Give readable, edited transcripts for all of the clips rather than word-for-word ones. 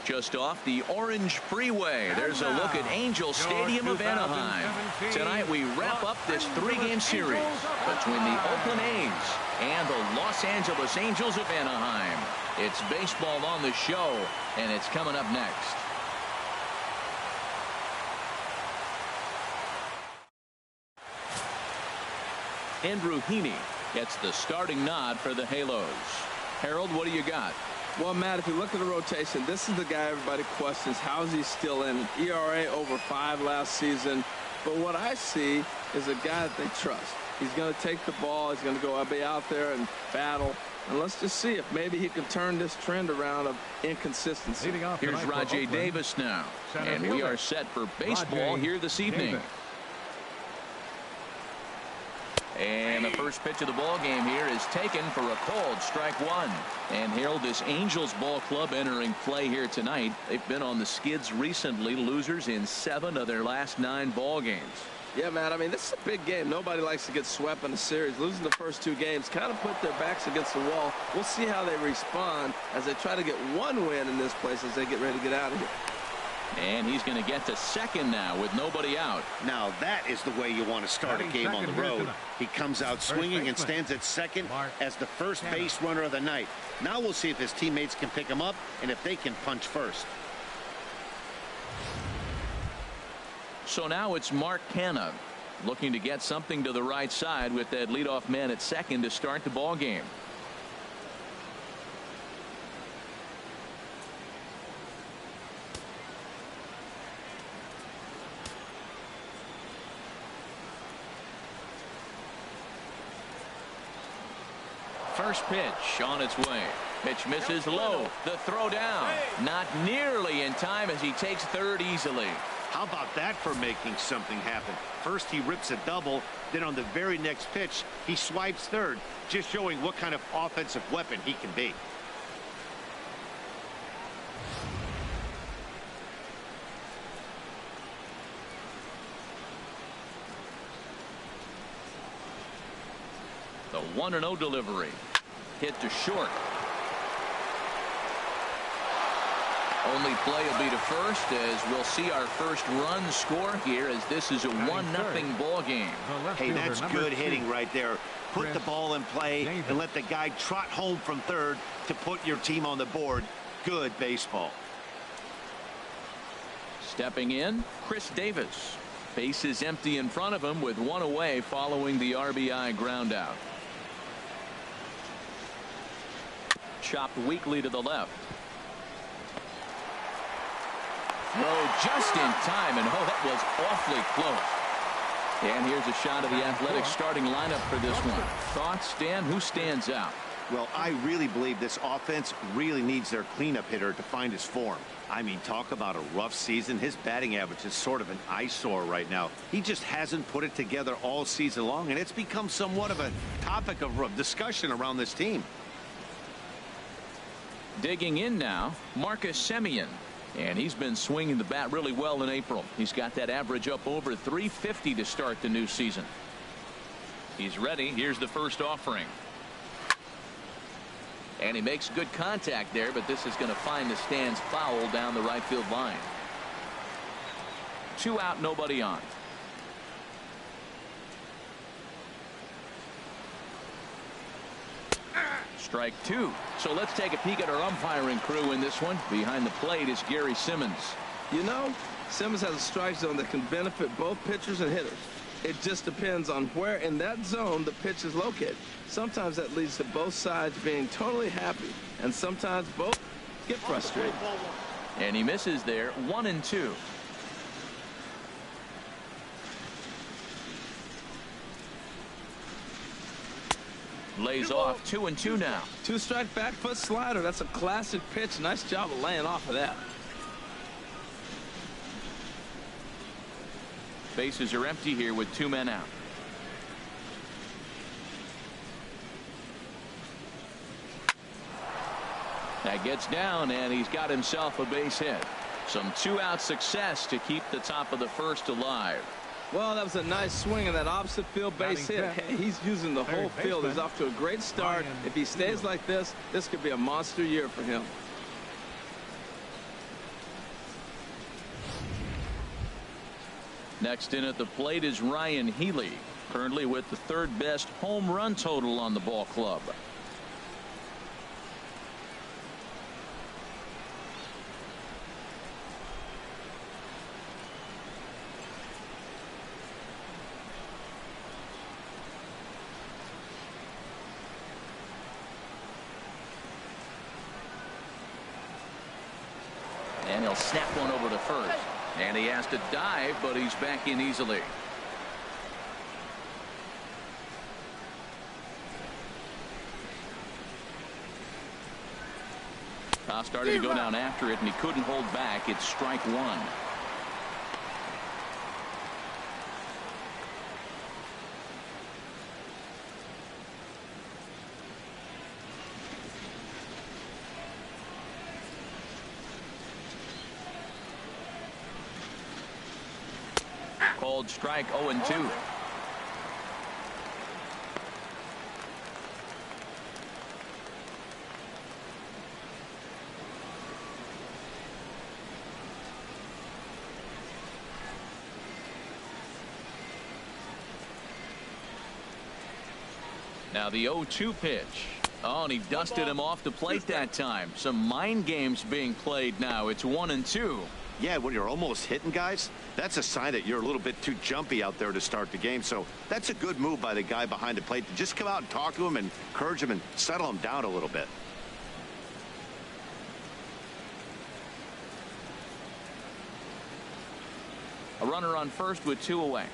Just off the Orange Freeway, there's a look at Angel Stadium of Anaheim. Tonight we wrap up this 3-game series between the Oakland A's and the Los Angeles Angels of Anaheim. It's baseball on the show, and it's coming up next. Andrew Heaney gets the starting nod for the Halos. Harold, what do you got? Well, Matt, if you look at the rotation, this is the guy everybody questions. How is he still in? ERA over 5 last season. But what I see is a guy that they trust. He's going to take the ball. He's going to go be out there and battle. And let's just see if maybe he can turn this trend around of inconsistency. Here's Rajay Davis now. And we are set for baseball here this evening. And the first pitch of the ball game here is taken for a called strike 1. And Harold, this Angels ball club entering play here tonight. They've been on the skids recently, losers in 7 of their last 9 ball games. Yeah, man, I mean, this is a big game. Nobody likes to get swept in a series. Losing the first 2 games kind of put their backs against the wall. We'll see how they respond as they try to get 1 win in this place as they get ready to get out of here. And he's going to get to second now with nobody out. Now that is the way you want to start a game on the road. He comes out swinging and stands at second as the first base runner of the night. Now we'll see if his teammates can pick him up and if they can punch first. So now it's Mark Canha looking to get something to the right side with that leadoff man at second to start the ball game. First pitch on its way. Pitch misses low. The throw down. Not nearly in time as he takes third easily. How about that for making something happen? First he rips a double, then on the very next pitch he swipes third, just showing what kind of offensive weapon he can be. The 1-0 delivery. Hit to short. Only play will be to first as we'll see our first run score here as this is a 1-0 ball game. Hey, that's good hitting right there. Put the ball in play and let the guy trot home from third to put your team on the board. Good baseball. Stepping in, Chris Davis. Base is empty in front of him with 1 away following the RBI ground out. Chopped weakly to the left. Throw just in time, and that was awfully close. And here's a shot of the Athletics starting lineup for this one. Thoughts, Dan? Who stands out? Well, I really believe this offense really needs their cleanup hitter to find his form. I mean, talk about a rough season. His batting average is sort of an eyesore right now. He just hasn't put it together all season long, and it's become somewhat of a topic of discussion around this team. Digging in now, Marcus Semien. And he's been swinging the bat really well in April. He's got that average up over 350 to start the new season. He's ready. Here's the first offering. And he makes good contact there, but this is going to find the stands foul down the right field line. 2 out, nobody on. Strike 2. So let's take a peek at our umpiring crew in this one. Behind the plate is Gary Simmons. You know, Simmons has a strike zone that can benefit both pitchers and hitters. It just depends on where in that zone the pitch is located. Sometimes that leads to both sides being totally happy, and sometimes both get frustrated. And he misses there. 1-2. Lays off. 2-2 now. 2-strike back foot slider. That's a classic pitch. Nice job of laying off of that. Bases are empty here with 2 men out. That gets down, and he's got himself a base hit. Some 2-out success to keep the top of the first alive. Well, that was a nice swing in that opposite field base hit. Hey, he's using the whole field. He's off to a great start. If he stays like this, this could be a monster year for him. Next in at the plate is Ryan Healy, currently with the third best home run total on the ball club. And he'll snap one over to first. And he has to dive, but he's back in easily. Starting to go down after it, and he couldn't hold back. It's strike one. Called strike 0-2. Now the 0-2 pitch. Oh, and he dusted him off the plate that time. Some mind games being played now. It's 1-2. Yeah, when you're almost hitting guys, that's a sign that you're a little bit too jumpy out there to start the game. So that's a good move by the guy behind the plate to just come out and talk to him and encourage him and settle him down a little bit. A runner on first with 2 away.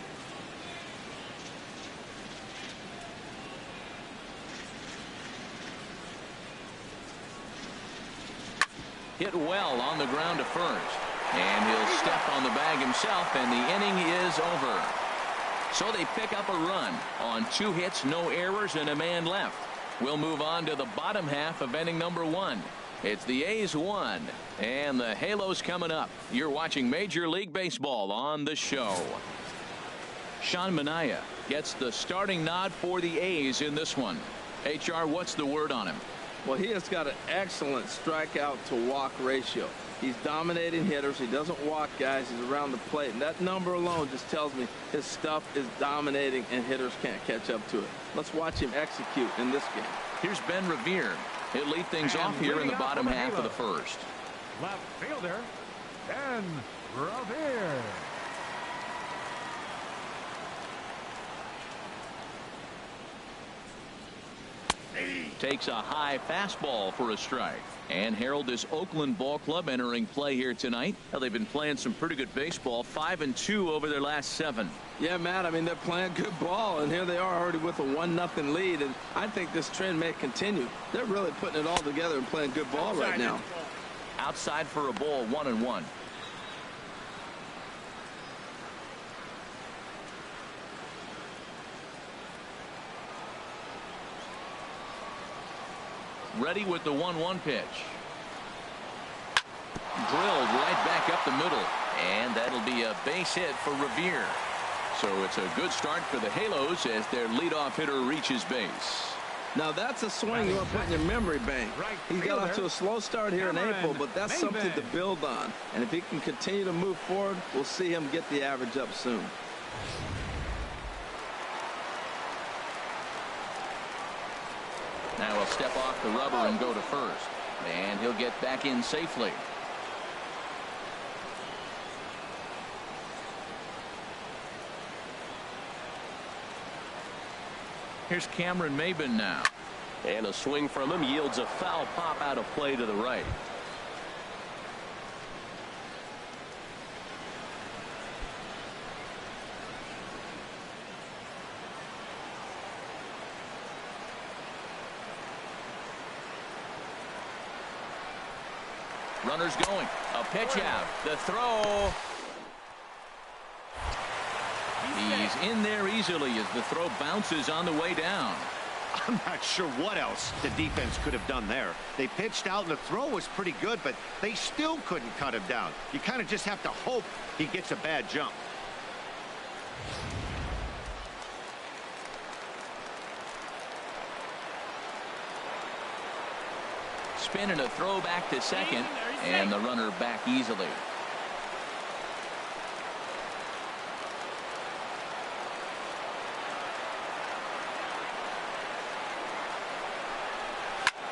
Hit well on the ground to first. And he'll step on the bag himself, and the inning is over. So they pick up a run on 2 hits, no errors, and a man left. We'll move on to the bottom half of inning number 1. It's the A's 1 and the Halos coming up. You're watching Major League Baseball on the show. Sean Manaea gets the starting nod for the A's in this one. HR, what's the word on him? Well, he has got an excellent strikeout to walk ratio. He's dominating hitters. He doesn't walk guys. He's around the plate. And that number alone just tells me his stuff is dominating and hitters can't catch up to it. Let's watch him execute in this game. Here's Ben Revere. He'll lead things off here in the bottom half of the first. Left fielder, Ben Revere. Takes a high fastball for a strike. And Harold, this Oakland ball club entering play here tonight. Well, they've been playing some pretty good baseball, 5-2 over their last 7. Yeah, Matt, I mean, they're playing good ball, and here they are already with a 1-0 lead, and I think this trend may continue. They're really putting it all together and playing good ball right now. Outside for a ball, 1-1. Ready with the 1-1 pitch. Drilled right back up the middle. And that'll be a base hit for Revere. So it's a good start for the Halos as their leadoff hitter reaches base. Now that's a swing you want to put in your memory bank. He's got off to a slow start here in April, but that's something to build on. And if he can continue to move forward, we'll see him get the average up soon. Now he'll step off the rubber and go to first. And he'll get back in safely. Here's Cameron Maben now. And a swing from him yields a foul pop out of play to the right. Runners going. A pitch out. The throw. He's in there easily as the throw bounces on the way down. I'm not sure what else the defense could have done there. They pitched out and the throw was pretty good, but they still couldn't cut him down. You kind of just have to hope he gets a bad jump. Spin and a throw back to second, and the runner back easily.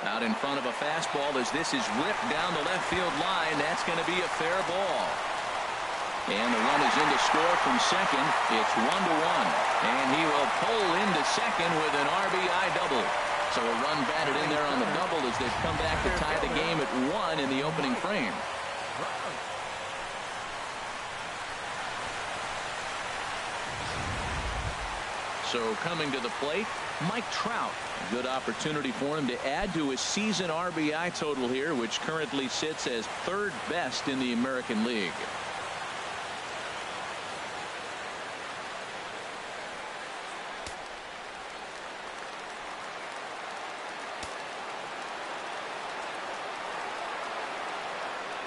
Out in front of a fastball as this is ripped down the left field line. That's going to be a fair ball. And the run is in to score from second. It's 1-1. And he will pull into second with an RBI double. So a run batted in there on the double as they've come back to tie the game at 1 in the opening frame. So coming to the plate, Mike Trout. A good opportunity for him to add to his season RBI total here, which currently sits as 3rd best in the American League.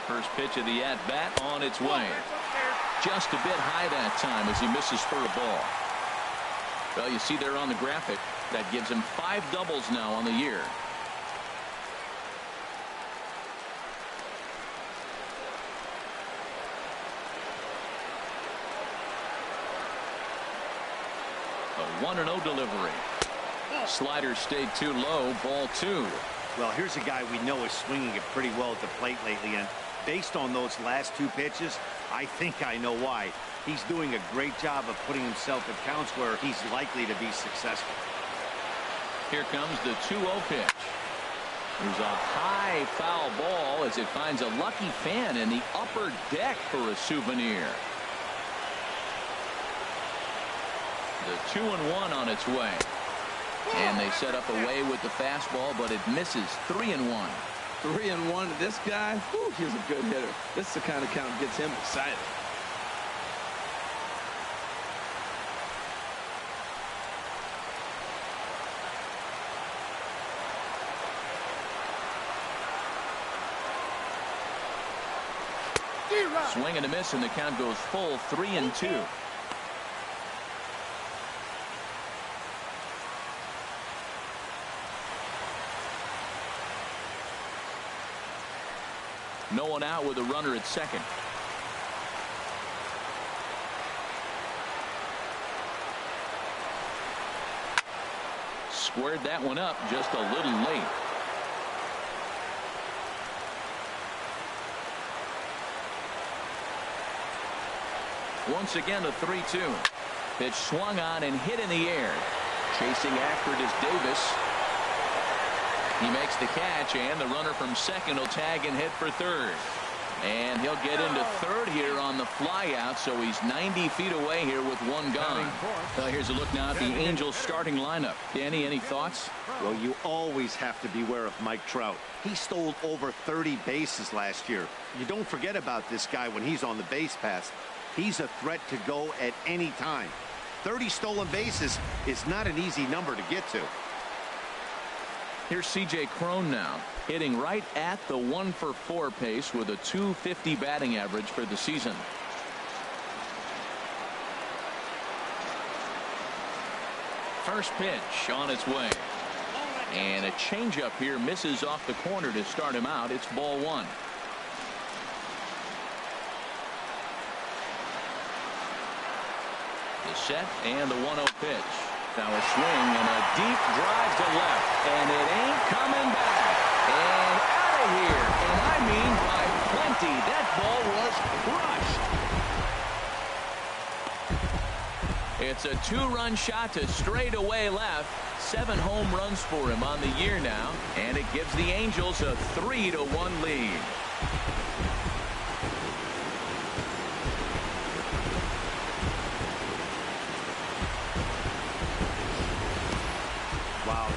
First pitch of the at-bat on its way. Just a bit high that time as he misses for a ball. Well, you see there on the graphic, that gives him 5 doubles now on the year. A 1-0 delivery. Slider stayed too low, ball 2. Well, here's a guy we know is swinging it pretty well at the plate lately, and based on those last 2 pitches, I think I know why. He's doing a great job of putting himself at counts where he's likely to be successful. Here comes the 2-0 pitch. There's a high foul ball as it finds a lucky fan in the upper deck for a souvenir. The 2-1 on its way. And they set up away with the fastball, but it misses. 3-1. 3-1. This guy, whew, he's a good hitter. This is the kind of count that gets him excited. Swing and a miss, and the count goes full 3-2. No one out with a runner at second. Squared that one up just a little late. Once again, a 3-2. Pitch swung on and hit in the air. Chasing after it is Davis. He makes the catch, and the runner from second will tag and hit for third. And he'll get into third here on the flyout, so he's 90 feet away here with one gone. Well, here's a look now at the Angels starting lineup. Danny, any thoughts? Well, you always have to beware of Mike Trout. He stole over 30 bases last year. You don't forget about this guy when he's on the base pass. He's a threat to go at any time. 30 stolen bases is not an easy number to get to. Here's C.J. Cron now, hitting right at the 1-for-4 pace with a .250 batting average for the season. First pitch on its way. And a changeup here misses off the corner to start him out. It's ball 1. The set and the 1-0 pitch. Now a swing and a deep drive to left, and it ain't coming back. And out of here, and I mean by plenty. That ball was crushed. It's a 2-run shot to straightaway left. 7 home runs for him on the year now, and it gives the Angels a 3-1 lead.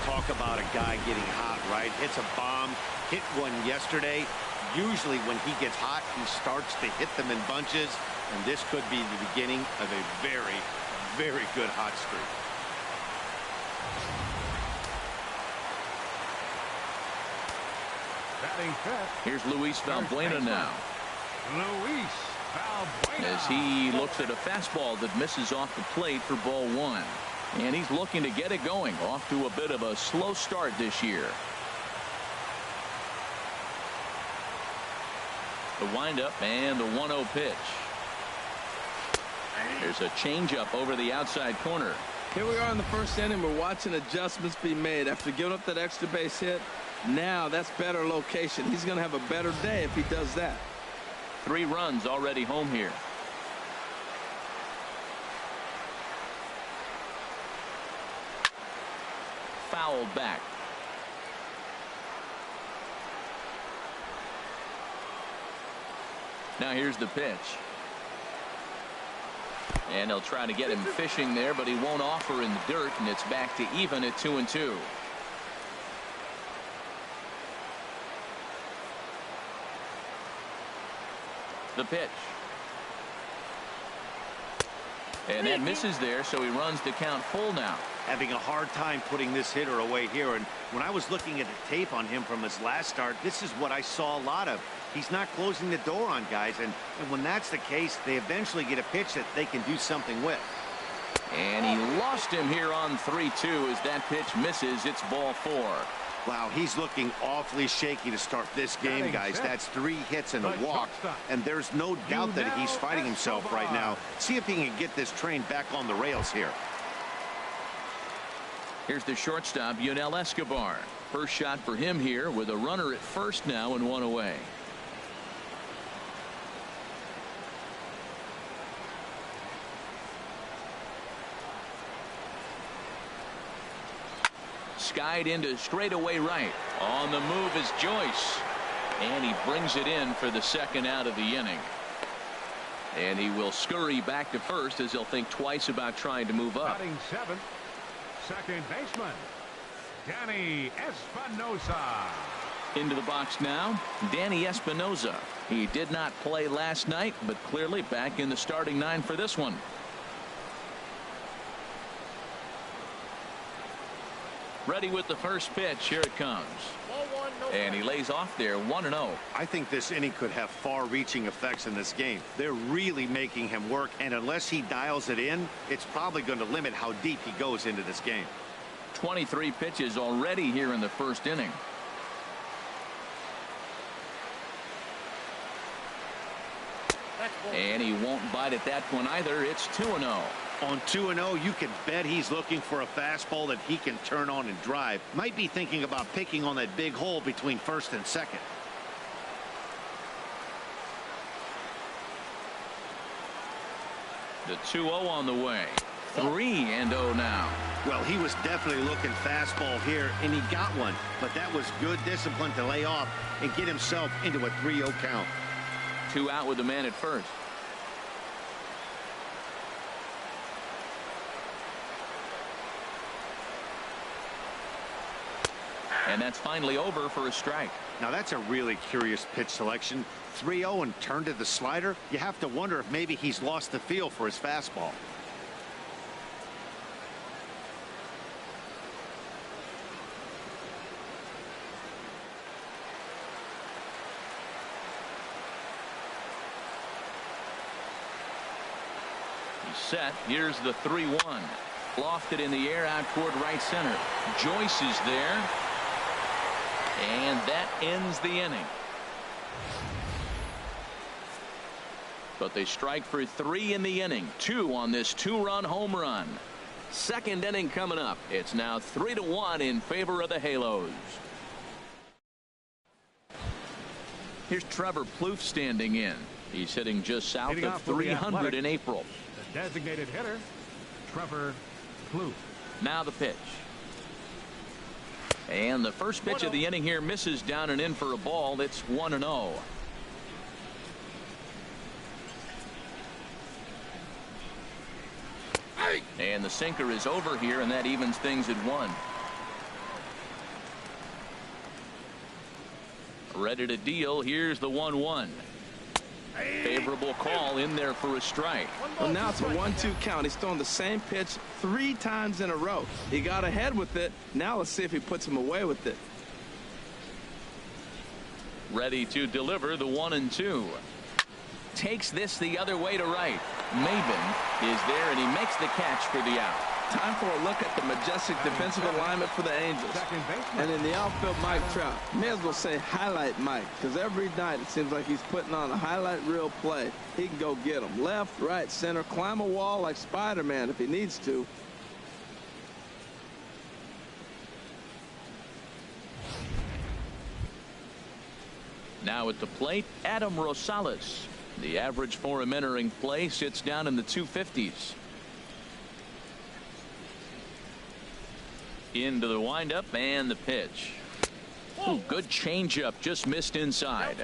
Talk about a guy getting hot, right? It's a bomb. Hit one yesterday. Usually when he gets hot, he starts to hit them in bunches, and this could be the beginning of a very, very good hot streak. Here's Luis Valbuena now. Luis Valbuena. As he looks at a fastball that misses off the plate for ball 1. And he's looking to get it going, off to a bit of a slow start this year. The windup and the 1-0 pitch. There's a changeup over the outside corner. Here we are in the first inning. We're watching adjustments be made after giving up that extra base hit. Now that's better location. He's going to have a better day if he does that. 3 runs already home here. Fouled back. Now here's the pitch. And they'll try to get him fishing there, but he won't offer in the dirt, and it's back to even at 2-2. The pitch. And that misses there, so he runs the count full now. Having a hard time putting this hitter away here, and when I was looking at the tape on him from his last start, this is what I saw a lot of. He's not closing the door on guys, and when that's the case, they eventually get a pitch that they can do something with. And he lost him here on 3-2 as that pitch misses. It's ball 4. Wow, he's looking awfully shaky to start this game, guys. That's 3 hits and a walk, and there's no doubt that he's fighting himself right now. See if he can get this train back on the rails here. Here's the shortstop, Yunel Escobar. First shot for him here with a runner at first now and 1 away. Skied into straightaway right. On the move is Joyce. And he brings it in for the second out of the inning. And he will scurry back to first as he'll think twice about trying to move up. Batting 7th, second baseman, Danny Espinosa. Into the box now, Danny Espinosa. He did not play last night, but clearly back in the starting 9 for this one. Ready with the first pitch. Here it comes. And he lays off there 1-0. I think this inning could have far-reaching effects in this game. They're really making him work, and unless he dials it in, it's probably going to limit how deep he goes into this game. 23 pitches already here in the first inning. And he won't bite at that one either. It's 2-0. On 2-0, you can bet he's looking for a fastball that he can turn on and drive. Might be thinking about picking on that big hole between first and second. The 2-0 on the way. 3-0 now. Well, he was definitely looking fastball here, and he got one. But that was good discipline to lay off and get himself into a 3-0 count. 2 out with the man at first. And that's finally over for a strike. Now that's a really curious pitch selection. 3-0 and turned to the slider. You have to wonder if maybe he's lost the feel for his fastball. He's set. Here's the 3-1. Lofted in the air out toward right center. Joyce is there. And that ends the inning. But they strike for 3 in the inning. 2 on this 2-run home run. Second inning coming up. It's now 3-1 in favor of the Halos. Here's Trevor Plouffe standing in. He's hitting just south of 300 in April. The designated hitter, Trevor Plouffe. Now the pitch. And the first pitch of the inning here misses down and in for a ball. It's 1-0. And the sinker is over here, and that evens things at 1. Ready to deal. Here's the 1-1. Favorable call in there for a strike. Well, now it's a 1-2 count. He's thrown the same pitch 3 times in a row. He got ahead with it. Now let's see if he puts him away with it. Ready to deliver the 1-2. Takes this the other way to right. Maven is there, and he makes the catch for the out. Time for a look at the majestic defensive alignment for the Angels. And in the outfield, Mike Trout. May as well say highlight Mike, because every night it seems like he's putting on a highlight reel play. He can go get them left, right, center, climb a wall like Spider-Man if he needs to. Now at the plate, Adam Rosales. The average for him entering play sits down in the 250s. Into the windup and the pitch. Ooh, good changeup, just missed inside.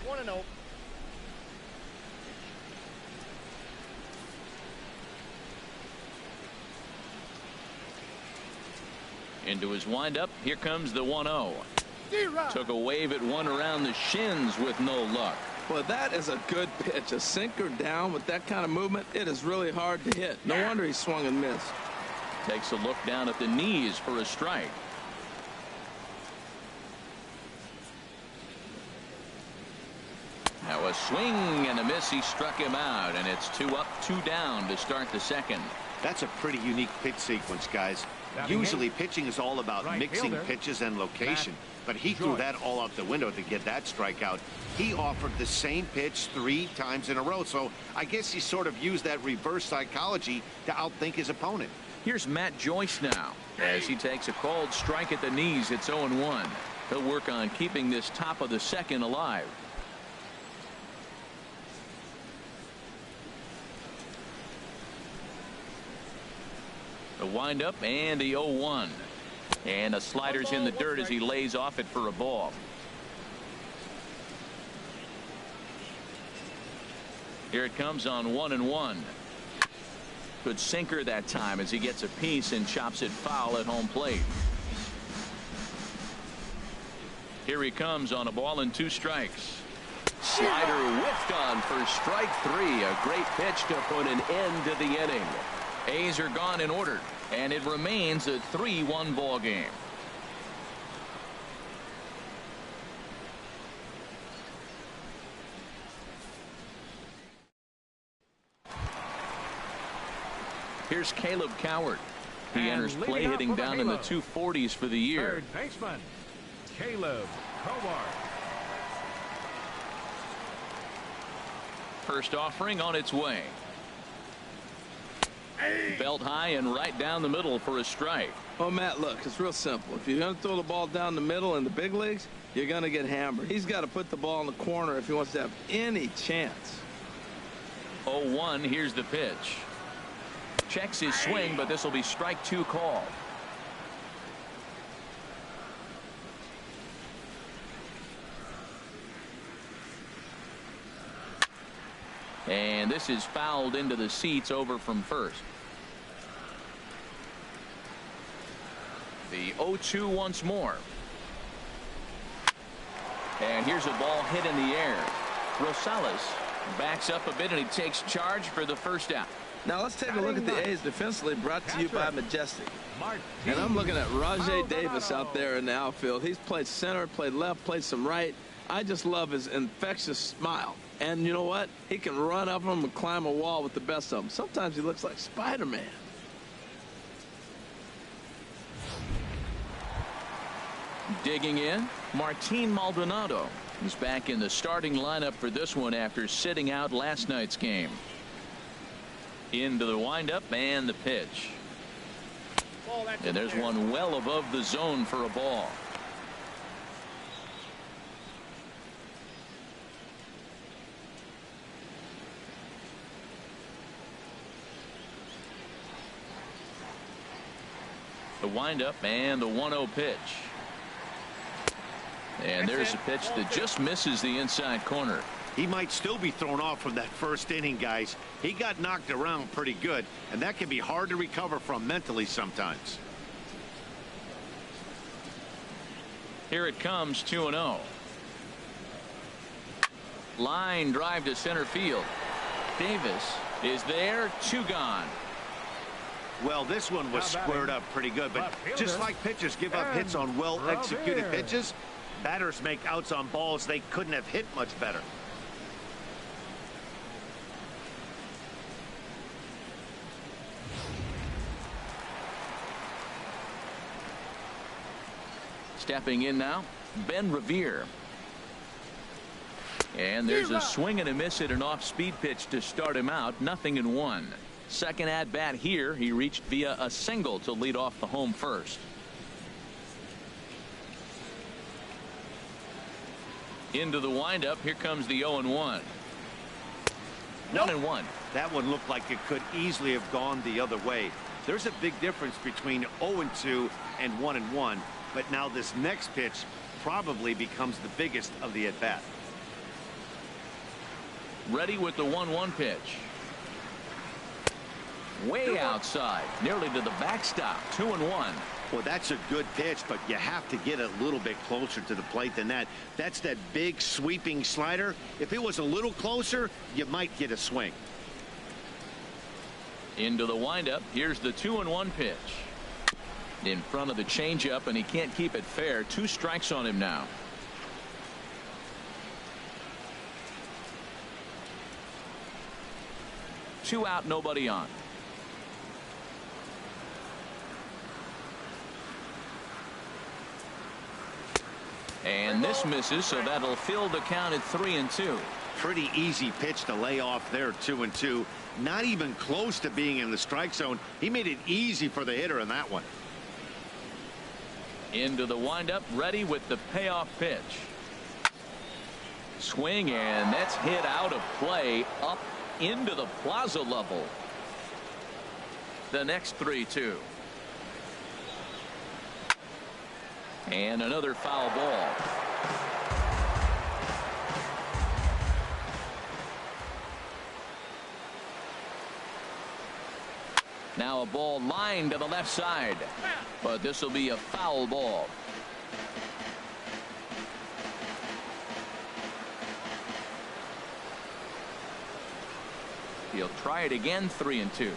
Into his windup. Here comes the 1-0. Took a wave at one around the shins with no luck. Well, that is a good pitch. A sinker down with that kind of movement, it is really hard to hit. No wonder he swung and missed. Takes a look down at the knees for a strike. Now a swing and a miss. He struck him out, and it's 2 up, 2 down to start the second. That's a pretty unique pitch sequence, guys. Usually pitching is all about mixing pitches and location, but he threw that all out the window to get that strikeout. He offered the same pitch 3 times in a row, so I guess he sort of used that reverse psychology to outthink his opponent. Here's Matt Joyce now as he takes a called strike at the knees. It's 0-1. He'll work on keeping this top of the second alive. The windup and the 0-1. And a slider's in the dirt as he lays off it for a ball. Here it comes on 1-1. Good sinker that time as he gets a piece and chops it foul at home plate. Here he comes on a ball and 2 strikes. Slider whiffed on for strike 3. A great pitch to put an end to the inning. A's are gone in order, and it remains a 3-1 ball game. Here's Caleb Coward. He enters play hitting down in the 240s for the year. Third baseman, Caleb Coward. First offering on its way. Belt high and right down the middle for a strike. Oh, Matt, look, it's real simple. If you're going to throw the ball down the middle in the big leagues, you're going to get hammered. He's got to put the ball in the corner if he wants to have any chance. 0-1. Here's the pitch. Checks his swing, but this will be strike 2 call. And this is fouled into the seats over from first. The 0-2 once more. And here's a ball hit in the air. Rosales backs up a bit and he takes charge for the first out. Now let's take a look at the A's defensively, brought to you by Majestic. And I'm looking at Rajay Davis out there in the outfield. He's played center, played left, played some right. I just love his infectious smile. And you know what? He can run up them and climb a wall with the best of them. Sometimes he looks like Spider-Man. Digging in, Martin Maldonado. He's back in the starting lineup for this one after sitting out last night's game. Into the windup and the pitch. And there's one well above the zone for a ball. The windup and the 1-0 pitch. And there's a pitch that just misses the inside corner. He might still be thrown off from that first inning, guys. He got knocked around pretty good, and that can be hard to recover from mentally sometimes. Here it comes, 2-0. Line drive to center field. Davis is there, 2 gone. Well, this one was squared up pretty good, but just like pitchers give up hits on well-executed pitches, batters make outs on balls they couldn't have hit much better. Stepping in now, Ben Revere. And there's a swing and a miss at an off-speed pitch to start him out. 0-1. Second at bat here, he reached via a single to lead off the home first. Into the windup. Here comes the 0-1. 1-1. That one looked like it could easily have gone the other way. There's a big difference between 0-2 and 1-1, but now this next pitch probably becomes the biggest of the at-bat. Ready with the 1-1 pitch. Way outside, nearly to the backstop. 2-1. Well, that's a good pitch, but you have to get a little bit closer to the plate than that. That's that big sweeping slider. If it was a little closer, you might get a swing. Into the windup. Here's the 2-1 pitch. In front of the changeup, and he can't keep it fair. 2 strikes on him now. Two out, nobody on. And this misses, so that'll fill the count at 3-2. Pretty easy pitch to lay off there, 2-2. Not even close to being in the strike zone. He made it easy for the hitter in that one. Into the windup, ready with the payoff pitch. Swing, and that's hit out of play up into the plaza level. The next 3-2. And another foul ball. Now a ball lined to the left side, but this will be a foul ball. He'll try it again. 3-2.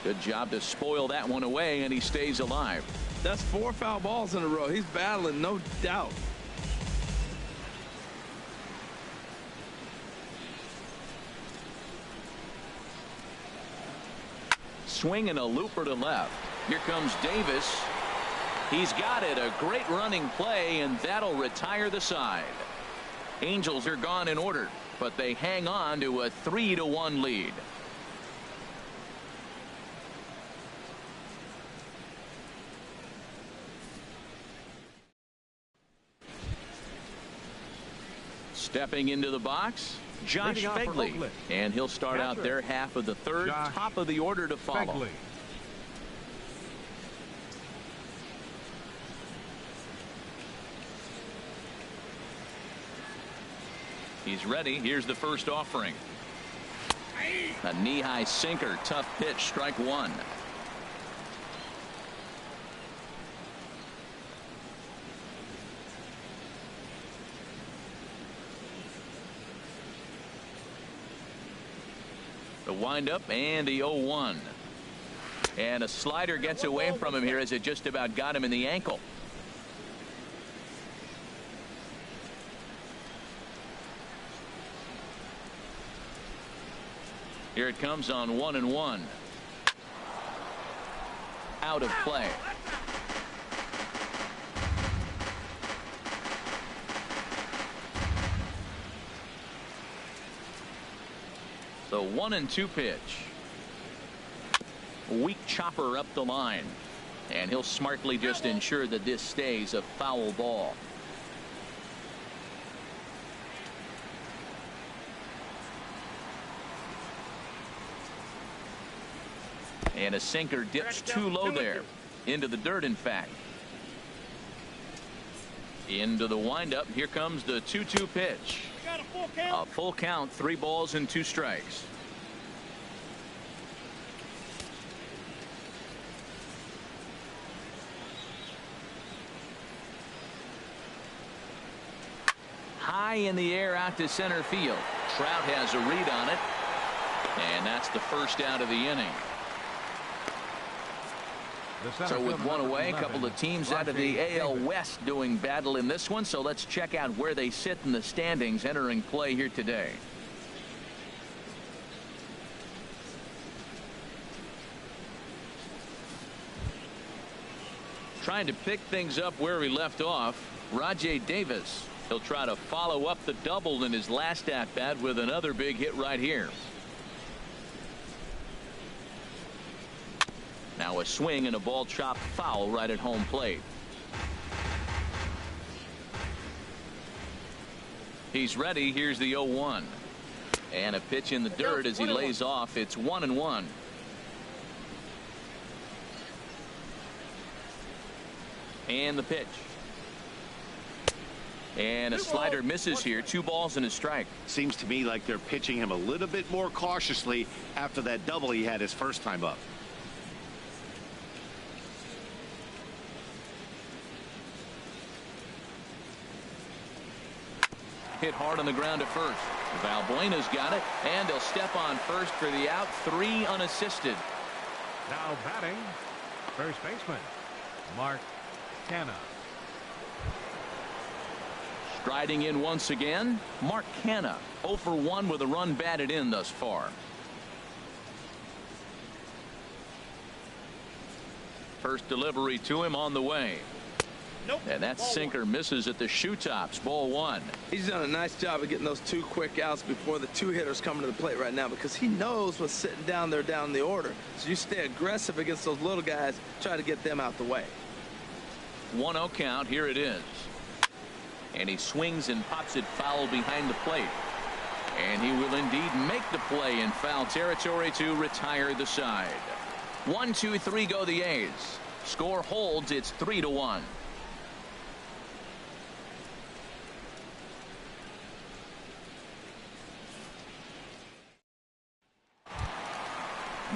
Good job to spoil that one away, and he stays alive. That's 4 foul balls in a row. He's battling, no doubt. Swing and a looper to left. Here comes Davis. He's got it. A great running play, and that'll retire the side. Angels are gone in order, but they hang on to a 3-1 lead. Stepping into the box, Josh Fegley, and he'll start out their half of the third. Top of the order to follow. Fegley. He's ready. Here's the first offering. A knee-high sinker. Tough pitch. Strike 1. The windup and the 0-1. And a slider gets away from him here as it just about got him in the ankle. Here it comes on 1-1. Out of play. The 1-2 pitch. Weak chopper up the line, and he'll smartly just ensure that this stays a foul ball. And a sinker dips too low there. Into the dirt, in fact. Into the windup. Here comes the 2-2 pitch. A full count. 3 balls and 2 strikes. High in the air out to center field. Trout has a read on it, and that's the first out of the inning. So with one away, a couple of teams out of the AL West doing battle in this one. So let's check out where they sit in the standings entering play here today. Trying to pick things up where he left off, Rajai Davis. He'll try to follow up the double in his last at-bat with another big hit right here. Now a swing and a ball chopped foul right at home plate. He's ready. Here's the 0-1. And a pitch in the dirt as he lays off. It's 1-1. And the pitch. And a slider misses here. 2 balls and a strike. Seems to me like they're pitching him a little bit more cautiously after that double he had his first time up. Hit hard on the ground at first. Valbuena's got it, and they'll step on first for the out. 3 unassisted. Now batting, first baseman, Mark Canha. Striding in once again, Mark Canha. 0 for 1 with a run batted in thus far. First delivery to him on the way. Nope. And that sinker misses at the shoe tops. Ball 1. He's done a nice job of getting those 2 quick outs before the 2 hitters coming to the plate right now, because he knows what's sitting down there down the order. So you stay aggressive against those little guys, try to get them out the way. 1-0 count. Here it is. And he swings and pops it foul behind the plate. And he will indeed make the play in foul territory to retire the side. 1-2-3 go the A's. Score holds. It's 3-1.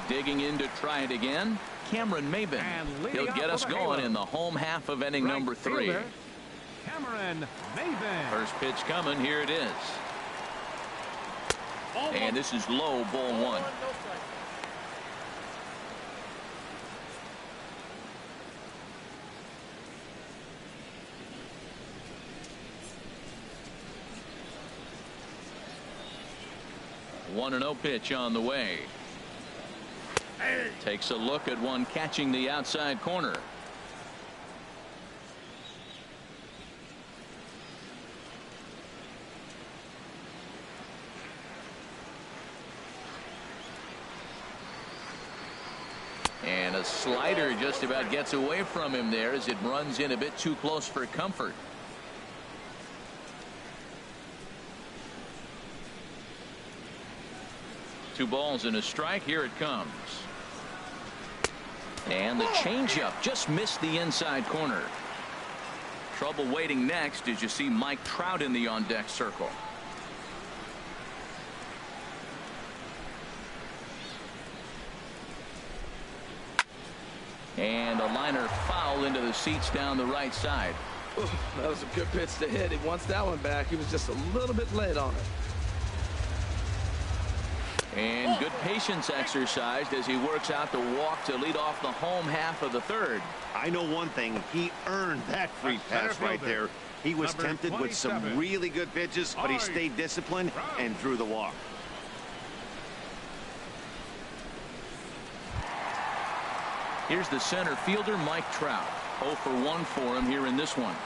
Digging in to try it again, Cameron Maybin. He'll get us going in the home half of inning number 3. Cameron Maybin. First pitch coming. Here it is. And this is low. Ball 1. One 1-0 pitch on the way. Takes a look at one catching the outside corner. And a slider just about gets away from him there as it runs in a bit too close for comfort. Two balls and a strike. Here it comes. And the changeup just missed the inside corner. Trouble waiting next as you see Mike Trout in the on-deck circle. And a liner foul into the seats down the right side. Ooh, that was a good pitch to hit. He wants that one back. He was just a little bit late on it. And good patience exercised as he works out the walk to lead off the home half of the third. I know one thing. He earned that free pass right there. He was tempted with some really good pitches, but he stayed disciplined and threw the walk. Here's the center fielder, Mike Trout. 0 for 1 for him here in this one.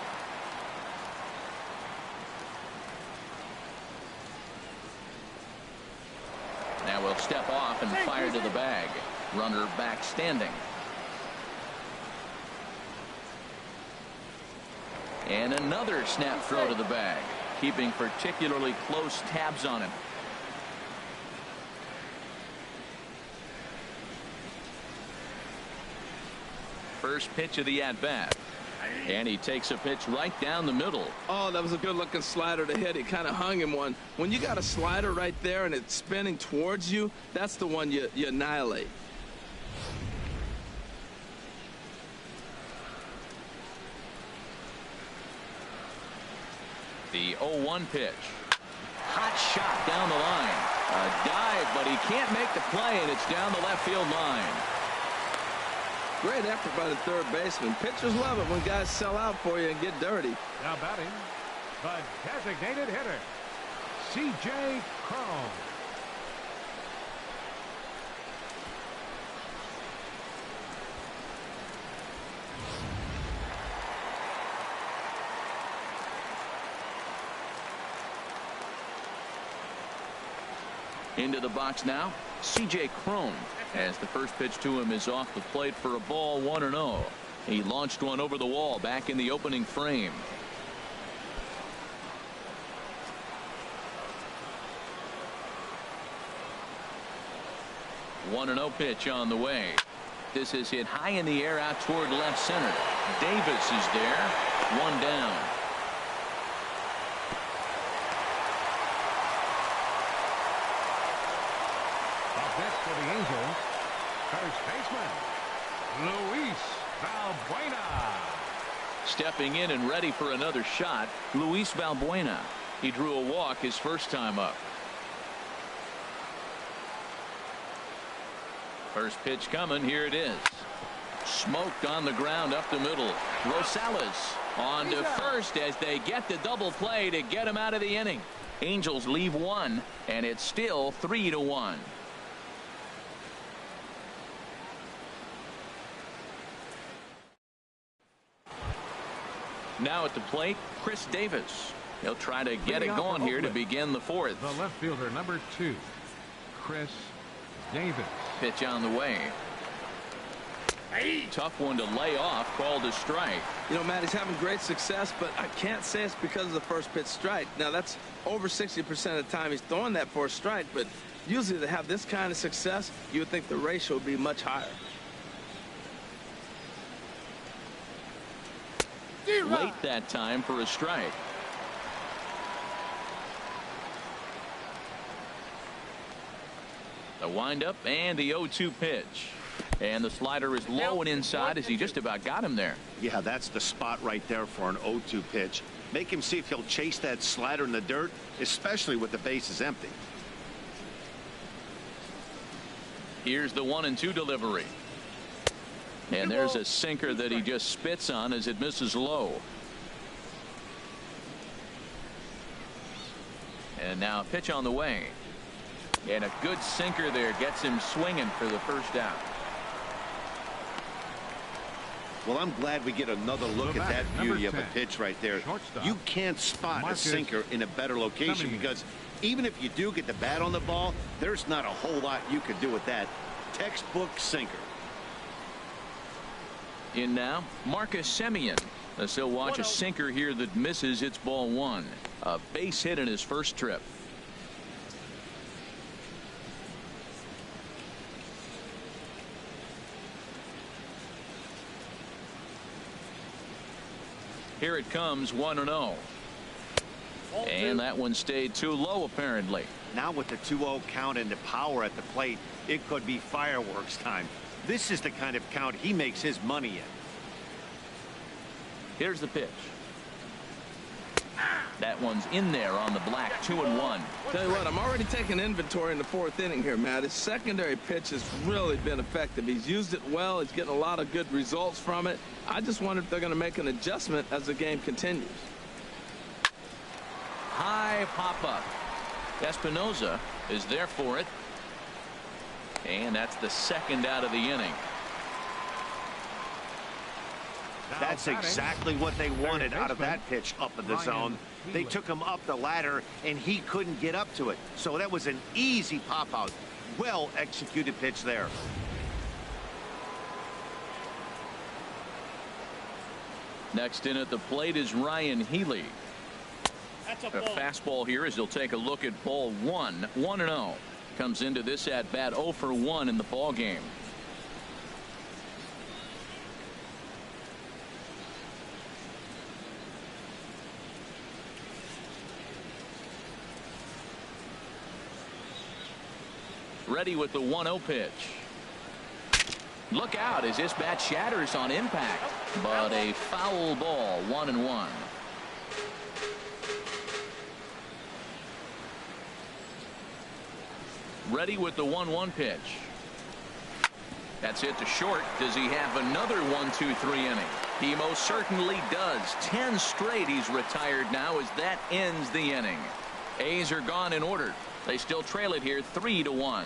Now we'll step off and fire to the bag. Runner back standing. And another snap throw to the bag, keeping particularly close tabs on him. First pitch of the at-bat. And he takes a pitch right down the middle. Oh, that was a good-looking slider to hit. He kind of hung him one. When you got a slider right there and it's spinning towards you, that's the one you annihilate. The 0-1 pitch. Hot shot down the line. A dive, but he can't make the play, and it's down the left field line. Great effort by the third baseman. Pitchers love it when guys sell out for you and get dirty. Now batting, the designated hitter, C.J. Cron. Into the box now, C.J. Cron, as the first pitch to him is off the plate for a ball. 1-0. He launched one over the wall back in the opening frame. 1-0 pitch on the way. This is hit high in the air out toward left center. Davis is there. 1 down. Up next for the Angels, first baseman, Luis Valbuena. Stepping in and ready for another shot, Luis Valbuena. He drew a walk his first time up. First pitch coming. Here it is. Smoked on the ground up the middle. Rosales on to first as they get the double play to get him out of the inning. Angels leave 1, and it's still 3-1. Now at the plate, Chris Davis. He'll try to get it going here to begin the 4th. The left fielder, number 2, Chris Davis. Pitch on the way. Tough one to lay off, called a strike. You know, Matt, he's having great success, but I can't say it's because of the first pitch strike. Now, that's over 60% of the time he's throwing that for a strike, but usually to have this kind of success, you would think the ratio would be much higher. Late that time for a strike. The windup and the 0-2 pitch. And the slider is low and inside as he just about got him there. Yeah, that's the spot right there for an 0-2 pitch. Make him see if he'll chase that slider in the dirt, especially with the bases empty. Here's the 1-2 delivery. And there's a sinker that he just spits on as it misses low. And now a pitch on the way. And a good sinker there gets him swinging for the first out. Well, I'm glad we get another look at that beauty of a pitch right there. You can't spot a sinker in a better location because even if you do get the bat on the ball, there's not a whole lot you could do with that. Textbook sinker. In now, Marcus Semien. As he'll watch a sinker here that misses. It's ball 1. A base hit in his first trip. Here it comes, 1-0. And that one stayed too low, apparently. Now with the 2-0 count and the power at the plate, it could be fireworks time. This is the kind of count he makes his money in. Here's the pitch. That one's in there on the black. 2-1. Tell you what, I'm already taking inventory in the 4th inning here, Matt. His secondary pitch has really been effective. He's used it well. He's getting a lot of good results from it. I just wonder if they're going to make an adjustment as the game continues. High pop-up. Espinoza is there for it. And that's the second out of the inning. That's exactly what they wanted out of that pitch up in the zone. They took him up the ladder, and he couldn't get up to it. So that was an easy pop-out. Well-executed pitch there. Next in at the plate is Ryan Healy. A fastball here as he'll take a look at ball 1. 1-0. Comes into this at-bat 0 for 1 in the ball game. Ready with the 1-0 pitch. Look out as this bat shatters on impact, but a foul ball. 1-1. Ready with the 1-1 pitch. That's it to short. Does he have another 1-2-3 inning? He most certainly does. 10 straight he's retired now as that ends the inning. A's are gone in order. They still trail it here 3-1.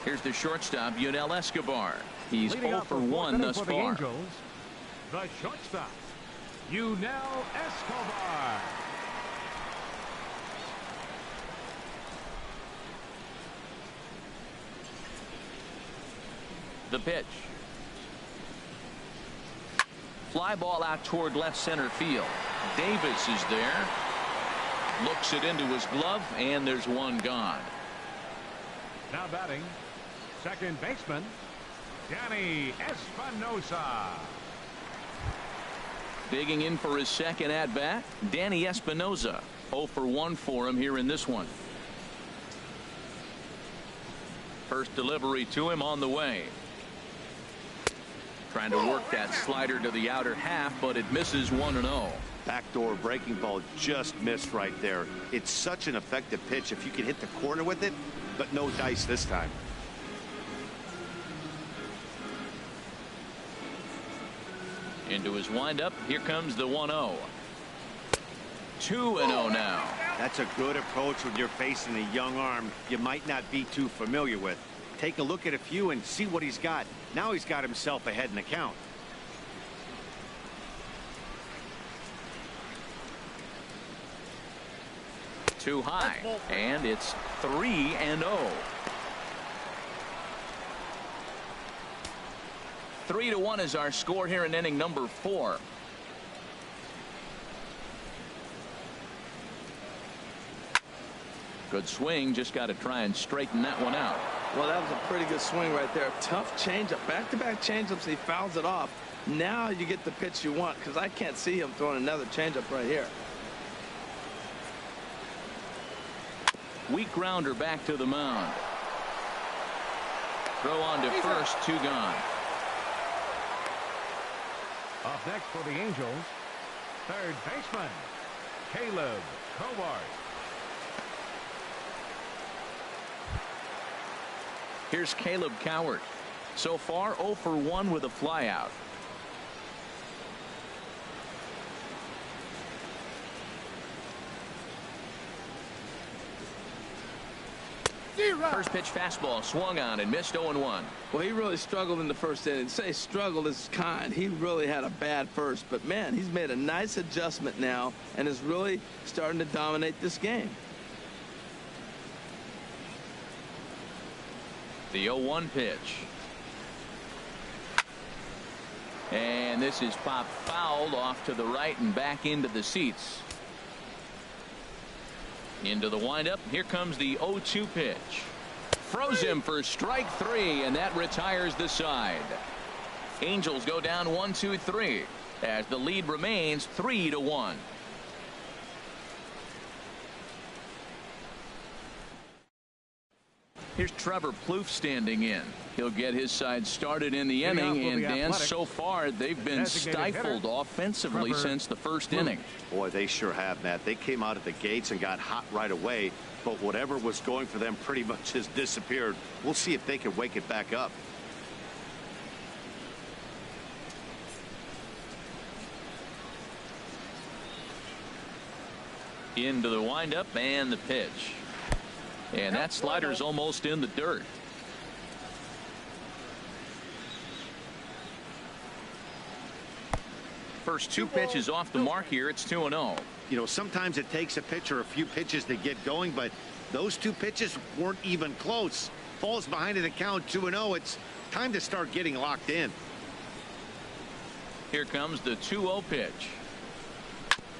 Here's the shortstop, Yunel Escobar. He's 0 for 1 thus far. Angels, the shortstop, Yunel Escobar. The pitch. Fly ball out toward left center field. Davis is there. Looks it into his glove, and there's one gone. Now batting, second baseman, Danny Espinosa. Digging in for his second at-bat, Danny Espinosa. 0 for 1 for him here in this one. First delivery to him on the way. Trying to work that slider to the outer half, but it misses 1-0. Backdoor breaking ball just missed right there. It's such an effective pitch if you can hit the corner with it, but no dice this time. Into his windup. Here comes the 1-0. 2-0 now. That's a good approach when you're facing a young arm you might not be too familiar with. Take a look at a few and see what he's got. Now he's got himself ahead in the count. Too high, and it's 3-0. 3-1 is our score here in inning number 4. Good swing, just got to try and straighten that one out. Well, that was a pretty good swing right there. Tough changeup, back-to-back changeups. He fouls it off. Now you get the pitch you want, because I can't see him throwing another changeup right here. Weak grounder back to the mound. Throw on to first, 2 gone. Up next for the Angels, third baseman, Caleb Covart. Here's Caleb Cowart. So far 0 for 1 with a flyout. First pitch fastball swung on and missed. 0-1. Well, he really struggled in the first inning. Say struggled is kind. He really had a bad first, but man, he's made a nice adjustment now and is really starting to dominate this game. The 0-1 pitch. And this is popped fouled off to the right and back into the seats. Into the windup. Here comes the 0-2 pitch. Froze him for strike 3, and that retires the side. Angels go down 1-2-3 as the lead remains 3-1. Here's Trevor Plouffe standing in. He'll get his side started in the inning, and Dan, so far they've been stifled offensively since the first inning. Boy, they sure have, Matt. They came out of the gates and got hot right away, but whatever was going for them pretty much has disappeared. We'll see if they can wake it back up. Into the windup and the pitch. And that slider's almost in the dirt. First 2 pitches off the mark here. It's 2-0. You know, sometimes it takes a pitcher a few pitches to get going, but those 2 pitches weren't even close. Falls behind in the count, 2-0. It's time to start getting locked in. Here comes the 2-0 pitch.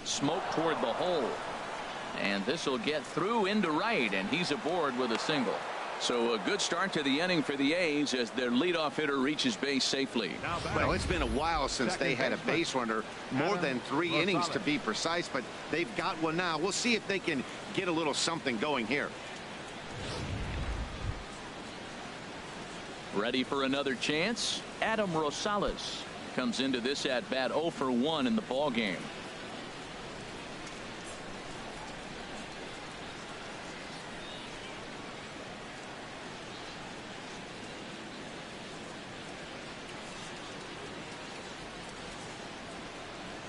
Smoke toward the hole. And this will get through into right, and he's aboard with a single. So a good start to the inning for the A's as their leadoff hitter reaches base safely. Well, it's been a while since they had a base runner, more than 3 innings to be precise, but they've got one now. We'll see if they can get a little something going here. Ready for another chance? Adam Rosales comes into this at bat 0 for 1 in the ball game.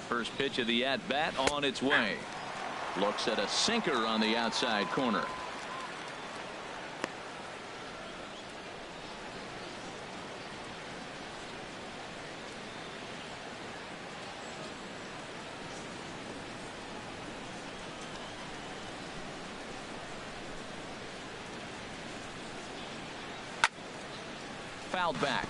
First pitch of the at-bat on its way. Looks at a sinker on the outside corner. Fouled back.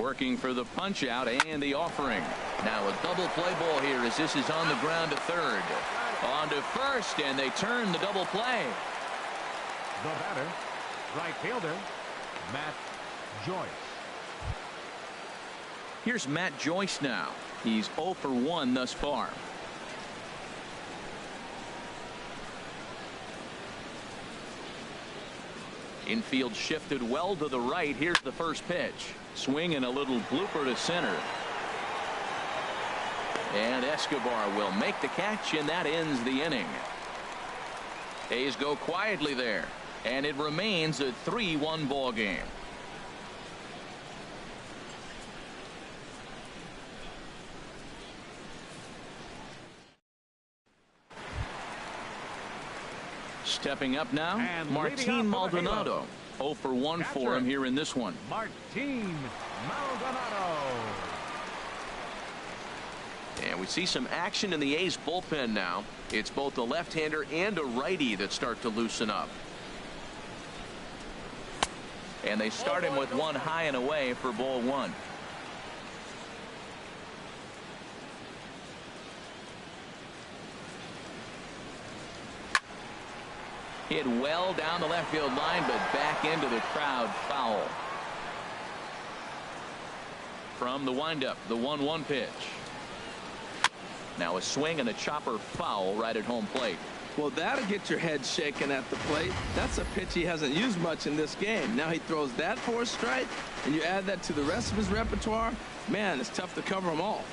Working for the punch out and the offering. Now a double play ball here as this is on the ground to third. On to first, and they turn the double play. The batter, right fielder, Matt Joyce. Here's Matt Joyce now. He's 0 for 1 thus far. Infield shifted well to the right. Here's the first pitch. Swing and a little blooper to center. And Escobar will make the catch, and that ends the inning. A's go quietly there, and it remains a 3-1 ball game. Stepping up now, And Martin Maldonado. 0 for 1 for him here in this one. Martin Maldonado. And we see some action in the A's bullpen now. It's both a left-hander and a righty that start to loosen up. And they start him with one high and away for ball 1. Hit well down the left field line, but back into the crowd, foul. From the windup, the 1-1 pitch. Now a swing and a chopper foul right at home plate. Well, that'll get your head shaken at the plate. That's a pitch he hasn't used much in this game. Now he throws that for a strike, and you add that to the rest of his repertoire. Man, it's tough to cover them all.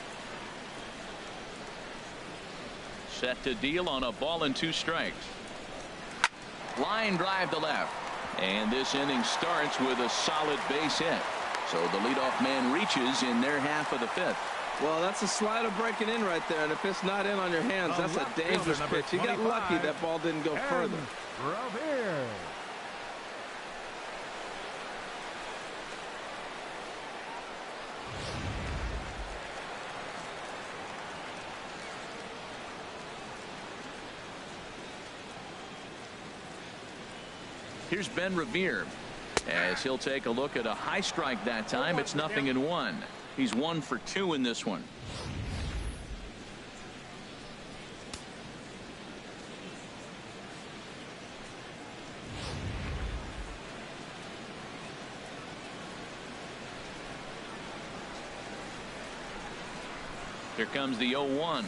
Set to deal on a ball and 2 strikes. Line drive to left. And this inning starts with a solid base hit. So the leadoff man reaches in their half of the 5th. Well, that's a slider breaking in right there, and if it's not in on your hands, that's a dangerous pitch. He got lucky that ball didn't go further. Revere. Here's Ben Revere as he'll take a look at a high strike that time. It's 0-1. He's 1 for 2 in this one. Here comes the 0-1.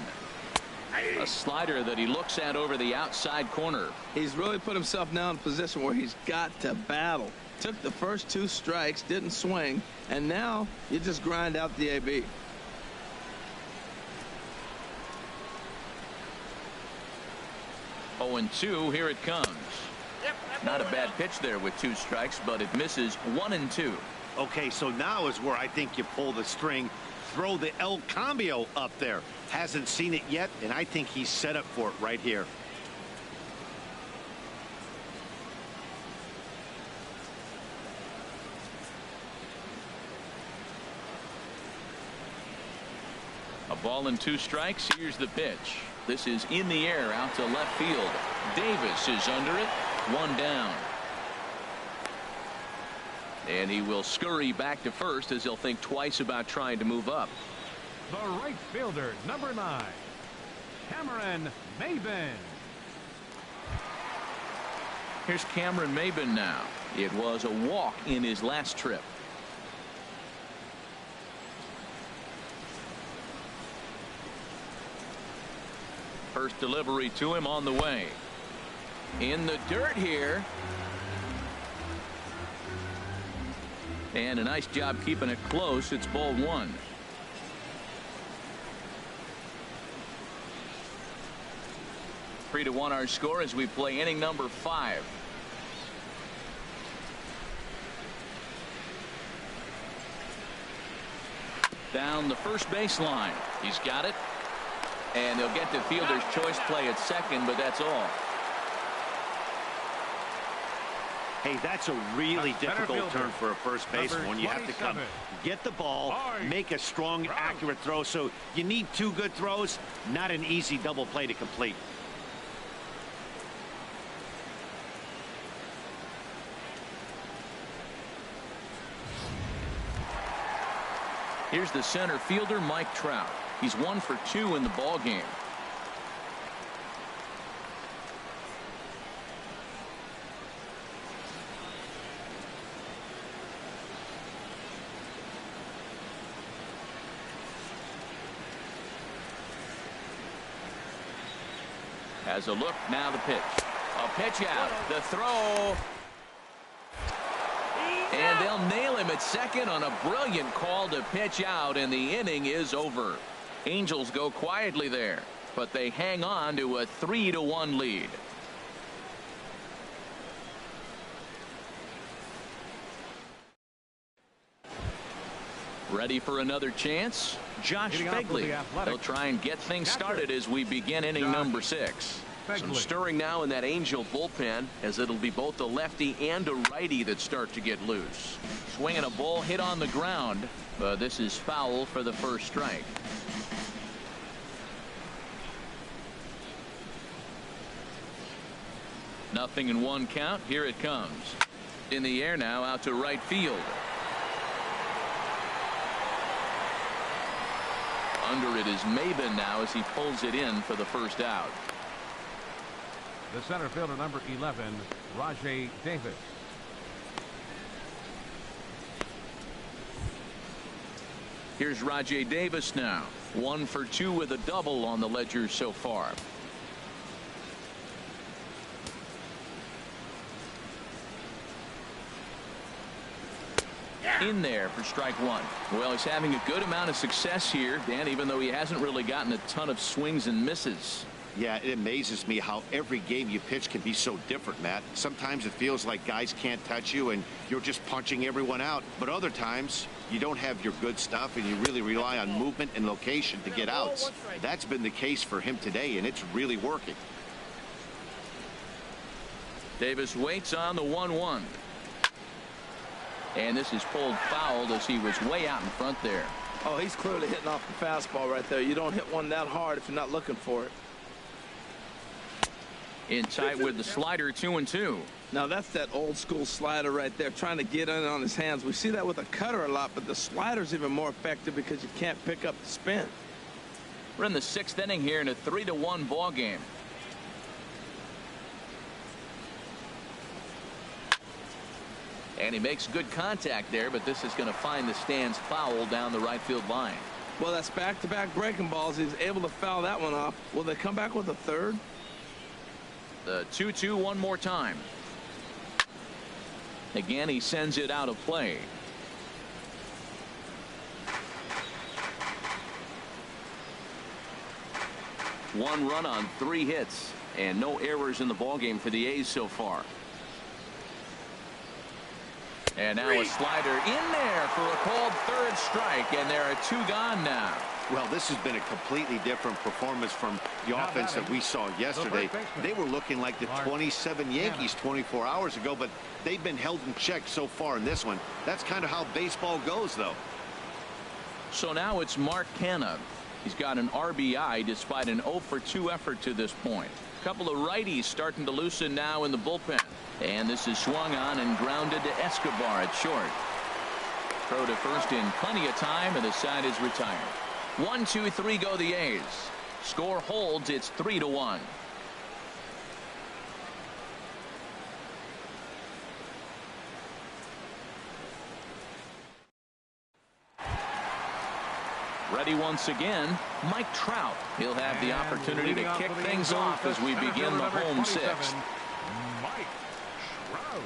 A slider that he looks at over the outside corner. He's really put himself now in a position where he's got to battle. Took the first 2 strikes, didn't swing, and now you just grind out the AB. Oh, and 2, here it comes. Not a bad pitch there with 2 strikes, but it misses 1 and 2. Okay, so now is where I think you pull the string. Throw the El Cambio up there. Hasn't seen it yet, and I think he's set up for it right here. A ball and 2 strikes. Here's the pitch. This is in the air out to left field. Davis is under it. 1 down. And he will scurry back to first as he'll think twice about trying to move up. The right fielder, number 9, Cameron Maybin. Here's Cameron Maybin now. It was a walk in his last trip. First delivery to him on the way. In the dirt here. And a nice job keeping it close. It's ball 1. Three to 1 our score as we play inning number 5. Down the first baseline. He's got it. And they'll get the fielder's choice play at second, but that's all. Hey, that's a really difficult turn for a first baseman when you have to come get the ball, make a strong, accurate throw. So you need 2 good throws, not an easy double play to complete. Here's the center fielder, Mike Trout. He's 1 for 2 in the ball game. Has a look, now the pitch. A pitch out, the throw. And they'll nail him at second on a brilliant call to pitch out, and the inning is over. Angels go quietly there, but they hang on to a 3-1 lead. Ready for another chance? Josh Begley. They'll try and get things started as we begin inning number 6. Some stirring now in that Angel bullpen, as it'll be both a lefty and a righty that start to get loose. Swinging a ball hit on the ground, but this is foul for the first strike. Nothing in 1 count. Here it comes. In the air now, out to right field. Under it is Maben now as he pulls it in for the first out. The center fielder, number 11, Rajai Davis. Here's Rajai Davis now. 1 for 2 with a double on the ledger so far. In there for strike 1. Well, he's having a good amount of success here, Dan, even though he hasn't really gotten a ton of swings and misses. Yeah, it amazes me how every game you pitch can be so different, Matt. Sometimes it feels like guys can't touch you and you're just punching everyone out. But other times you don't have your good stuff and you really rely on movement and location to get outs. That's been the case for him today, and it's really working. Davis waits on the 1-1. And this is pulled foul as he was way out in front there. Oh, he's clearly hitting off the fastball right there. You don't hit one that hard if you're not looking for it. In tight with the slider, 2-2. Now that's that old school slider right there, trying to get in on his hands. We see that with a cutter a lot, but the slider's even more effective because you can't pick up the spin. We're in the 6th inning here in a 3-1 ball game. And he makes good contact there, but this is going to find the stands foul down the right field line. Well, that's back-to-back breaking balls. He's able to foul that one off. Will they come back with a third? The 2-2 one more time. Again, he sends it out of play. One run on 3 hits and no errors in the ballgame for the A's so far. And now a slider in there for a called 3rd strike, and there are 2 gone now. Well, this has been a completely different performance from the offense that we saw yesterday. They were looking like the 27 Yankees 24 hours ago, but they've been held in check so far in this one. That's kind of how baseball goes, though. So now it's Mark Canha. He's got an RBI despite an 0 for 2 effort to this point. A couple of righties starting to loosen now in the bullpen. And this is swung on and grounded to Escobar at short. Throw to first in plenty of time, and the side is retired. 1, 2, 3 go the A's. Score holds. It's 3-1. Ready once again, Mike Trout. He'll have the opportunity to kick things off as we begin the home 6th. Mike Trout.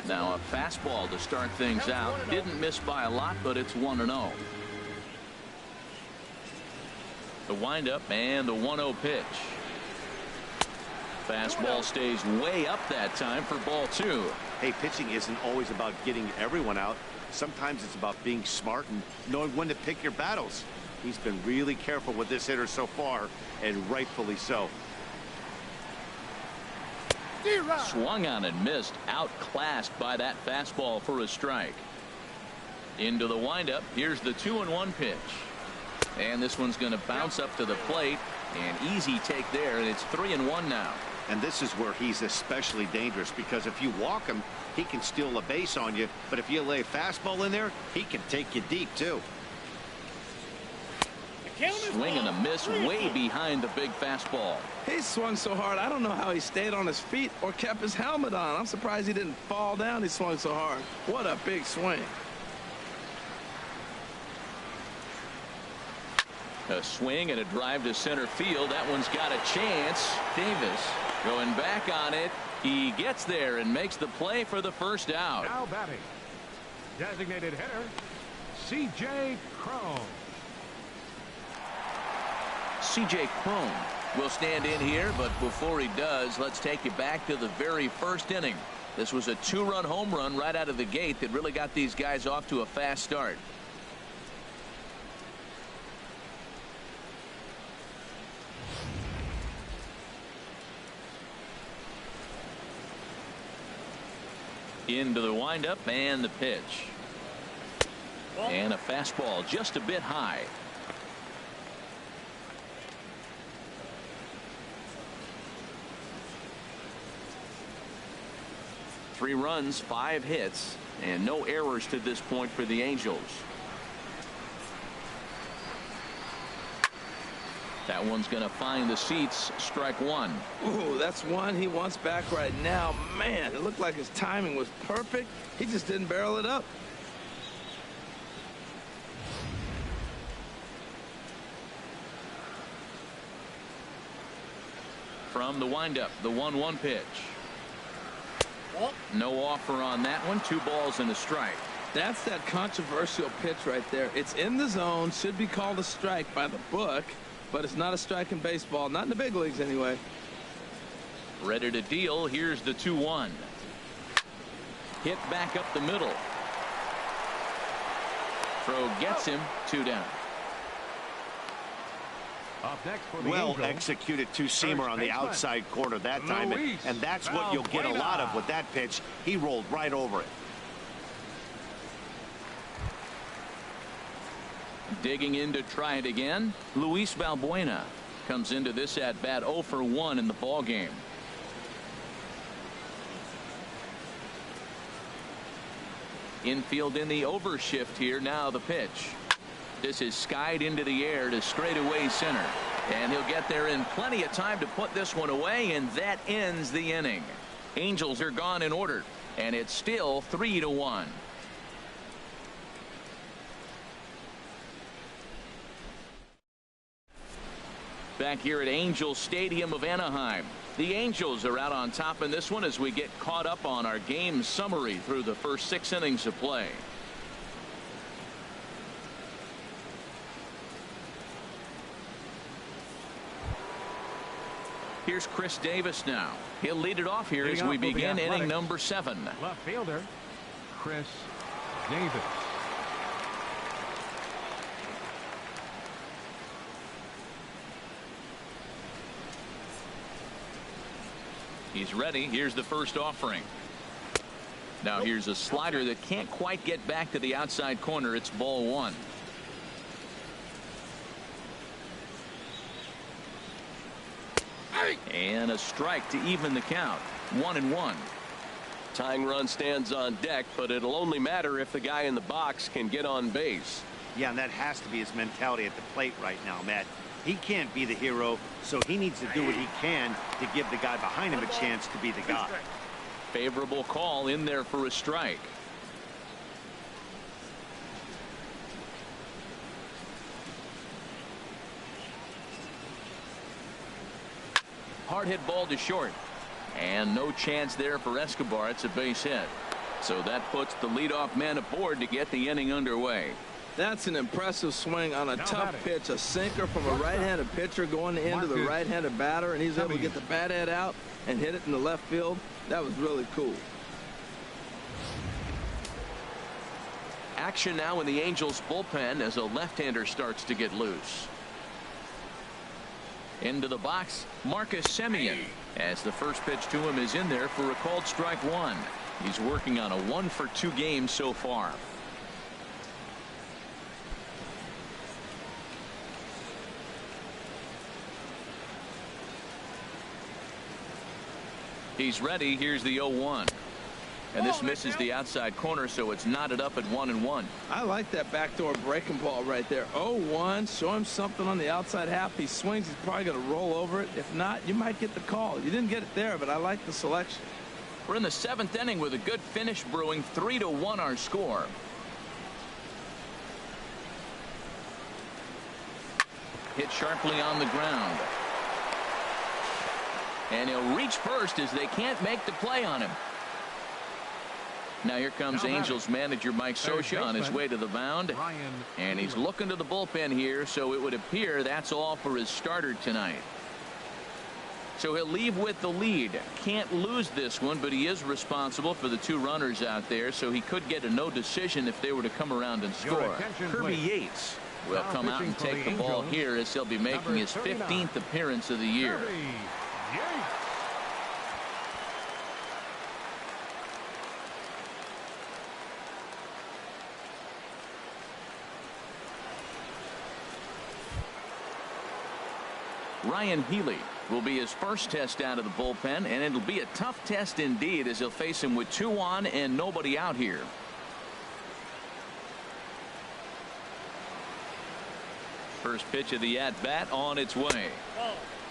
Now a fastball to start things out. Didn't miss by a lot, but it's 1-0. The windup and the 1-0 pitch. Fastball stays way up that time for ball 2. Hey, pitching isn't always about getting everyone out. Sometimes it's about being smart and knowing when to pick your battles. He's been really careful with this hitter so far, and rightfully so. Swung on and missed, outclassed by that fastball for a strike. Into the windup. Here's the 2-1 pitch. And this one's going to bounce up to the plate. An easy take there, and it's 3-1 now. And this is where he's especially dangerous, because if you walk him, he can steal a base on you. But if you lay a fastball in there, he can take you deep, too. Swing and a miss way behind the big fastball. He swung so hard, I don't know how he stayed on his feet or kept his helmet on. I'm surprised he didn't fall down. He swung so hard. What a big swing. A swing and a drive to center field. That one's got a chance. Davis going back on it. He gets there and makes the play for the first out. Now batting, designated hitter, C.J. Cron. C.J. Cron will stand in here, but before he does, let's take you back to the very first inning. This was a two-run home run right out of the gate that really got these guys off to a fast start. Into the windup and the pitch. And a fastball just a bit high. Three runs, 5 hits, and no errors to this point for the Angels. That one's going to find the seats. Strike one. Ooh, that's one he wants back right now. Man, it looked like his timing was perfect. He just didn't barrel it up. From the windup, the 1-1 pitch. No offer on that one. 2 balls and a strike. That's that controversial pitch right there. It's in the zone, should be called a strike by the book, but it's not a strike in baseball, not in the big leagues anyway. Ready to deal. Here's the 2-1. Hit back up the middle. Throw gets him. 2 down. Up next for the Well Angels, executed two-seamer on the outside corner that time, and that's what you'll get a lot of with that pitch. He rolled right over it. Digging in to try it again. Luis Valbuena comes into this at bat 0 for 1 in the ball game. Infield in the overshift here. Now the pitch. This is skied into the air to straightaway center, and he'll get there in plenty of time to put this one away, and that ends the inning. Angels are gone in order, and it's still 3-1. Back here at Angels Stadium of Anaheim, the Angels are out on top in this one as we get caught up on our game summary through the first 6 innings of play. Here's Chris Davis now. He'll lead it off here as we begin inning number 7. Left fielder, Chris Davis. He's ready. Here's the first offering. Now here's a slider that can't quite get back to the outside corner. It's ball 1. And a strike to even the count. 1-1. Tying run stands on deck, but it'll only matter if the guy in the box can get on base. Yeah, and that has to be his mentality at the plate right now, Matt. He can't be the hero, so he needs to do what he can to give the guy behind him a chance to be the guy. Favorable call in there for a strike. Hard hit ball to short, and no chance there for Escobar. It's a base hit, so that puts the leadoff man aboard to get the inning underway. That's an impressive swing on a tough pitch, a sinker from a right-handed pitcher going into the right-handed batter, and he's able to get the bat head out and hit it in the left field. That was really cool. Action now in the Angels bullpen as a left-hander starts to get loose. Into the box, Marcus Semien, as the first pitch to him is in there for a called strike 1. He's working on a 1-for-2 game so far. He's ready. Here's the 0-1. And this misses the outside corner, so it's knotted up at 1-1. I like that backdoor breaking ball right there. 0-1. Show him something on the outside half. He swings. He's probably going to roll over it. If not, you might get the call. You didn't get it there, but I like the selection. We're in the 7th inning with a good finish brewing. 3-1 our score. Hit sharply on the ground. And he'll reach first as they can't make the play on him. Now here comes Angels manager Mike Scioscia on his way to the mound. And he's looking to the bullpen here, so it would appear that's all for his starter tonight. So he'll leave with the lead. Can't lose this one, but he is responsible for the 2 runners out there, so he could get a no decision if they were to come around and score. Kirby Yates will come out and take the ball here as he'll be making his 15th appearance of the year. Ryan Healy will be his first test out of the bullpen, and it'll be a tough test indeed as he'll face him with 2 on and nobody out here. First pitch of the at-bat on its way.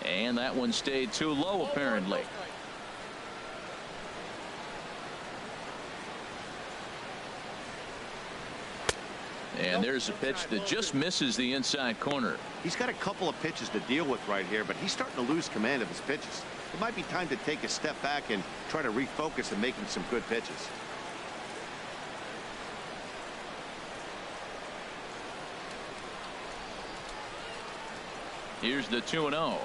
And that one stayed too low apparently. And there's a pitch that just misses the inside corner. He's got a couple of pitches to deal with right here, but he's starting to lose command of his pitches. It might be time to take a step back and try to refocus and making some good pitches. Here's the 2-0.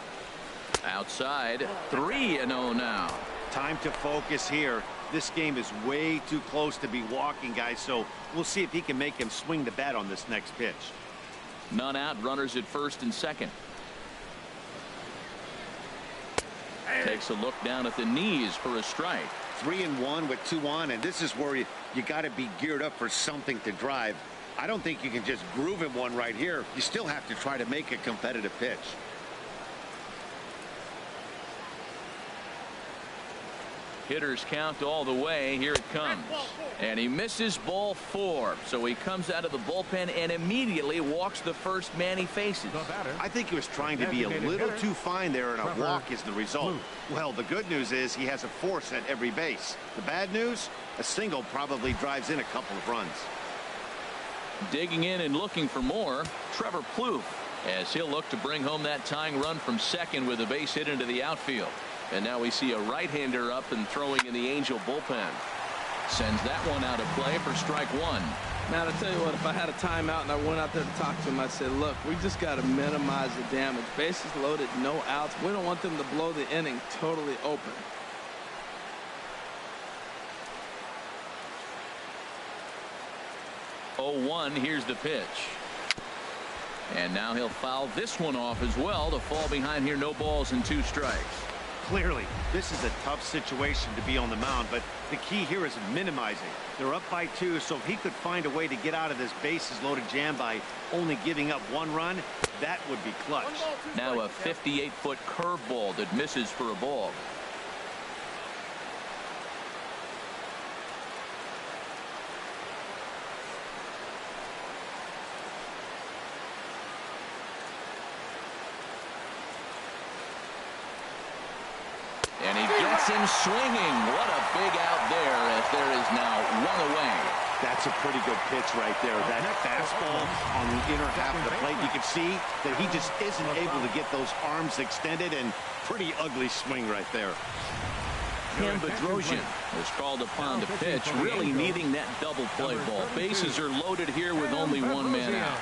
Outside, 3-0 now. Time to focus here. This game is way too close to be walking, guys, so we'll see if he can make him swing the bat on this next pitch. None out, runners at first and second. Takes a look down at the knees for a strike. 3-1 with 2 on, and this is where you got to be geared up for something to drive. I don't think you can just groove him one right here. You still have to try to make a competitive pitch. Hitters count all the way. Here it comes. And he misses ball 4. So he comes out of the bullpen and immediately walks the first man he faces. I think he was trying to be a little too fine there, and a walk is the result. Well, the good news is he has a force at every base. The bad news, a single probably drives in a couple of runs. Digging in and looking for more, Trevor Plouffe, as he'll look to bring home that tying run from second with a base hit into the outfield. And now we see a right-hander up and throwing in the Angel bullpen. Sends that one out of play for strike 1. Man, I tell you what, if I had a timeout and I went out there to talk to him, I'd say, look, we just got to minimize the damage. Bases loaded, no outs. We don't want them to blow the inning totally open. Oh-1, here's the pitch. And now he'll foul this one off as well to fall behind here. No balls and 2 strikes. Clearly, this is a tough situation to be on the mound, but the key here is minimizing. They're up by 2, so if he could find a way to get out of this bases loaded jam by only giving up 1 run, that would be clutch. Now a 58-foot curveball that misses for a ball. And he gets him swinging. What a big out there, as there is now 1 away. That's a pretty good pitch right there. That fastball on the inner half of the plate. You can see that he just isn't able to get those arms extended, and pretty ugly swing right there. Ken Bedrosian was called upon to pitch, really needing that double play ball. Bases are loaded here with only 1 man out.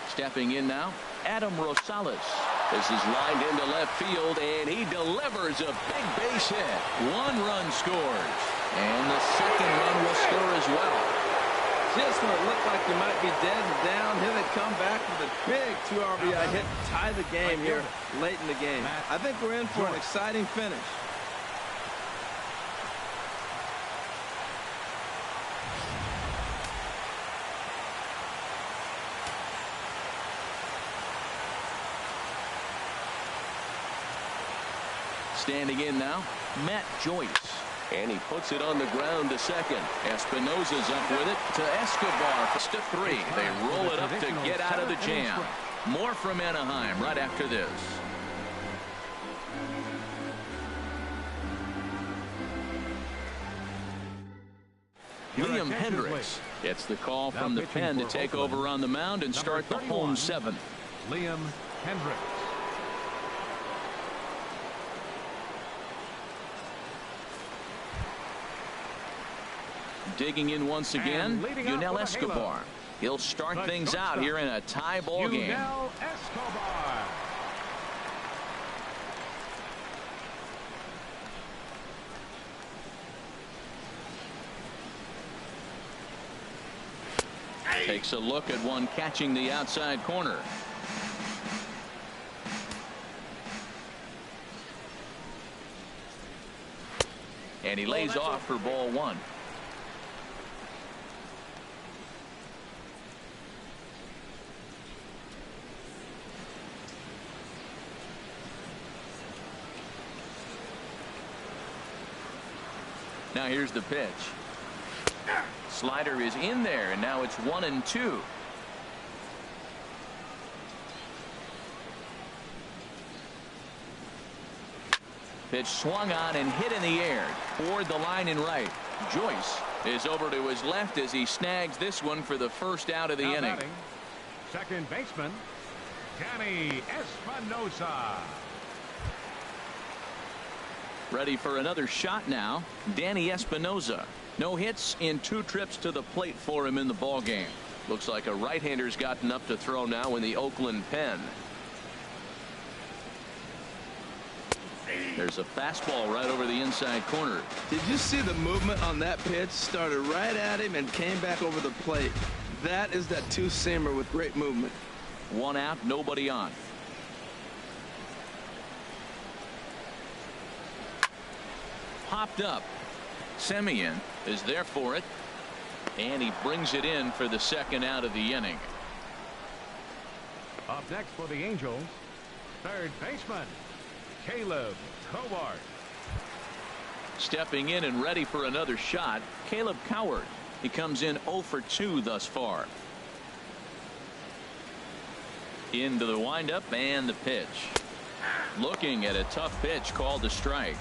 Stepping in now, Adam Rosales. This is lined into left field, and he delivers a big base hit. 1 run scores, and the second run will score as well. just when it looked like you might be dead and down, here they come back with a big 2 RBI hit to tie the game here late in the game. I think we're in for an exciting finish. Standing in now, Matt Joyce. And he puts it on the ground to second. Espinosa's up with it to Escobar. First to 3. They roll it up to get out of the jam. More from Anaheim right after this. Liam Hendricks gets the call from the pen to take over on the mound and start the home 7th. Liam Hendricks. Digging in once again, Yunel Escobar. He'll start things out here in a tie ball game. Yunel Escobar. Takes a look at one catching the outside corner. And he lays off for ball 1. Now here's the pitch. Slider is in there, and now it's 1-2. Pitch swung on and hit in the air toward the line and right. Joyce is over to his left as he snags this one for the first out of the inning. Batting, second baseman, Danny Espinosa. Ready for another shot now. Danny Espinosa. No hits in 2 trips to the plate for him in the ball game. Looks like a right-hander's gotten up to throw now in the Oakland pen. There's a fastball right over the inside corner. Did you see the movement on that pitch? Started right at him and came back over the plate. That is that 2-seamer with great movement. 1 out, nobody on. Popped up. Semien is there for it, and he brings it in for the second out of the inning. Up next for the Angels, third baseman, Caleb Cowart. Stepping in and ready for another shot, Caleb Cowart. He comes in 0 for 2 thus far. Into the windup and the pitch. Looking at a tough pitch called a strike.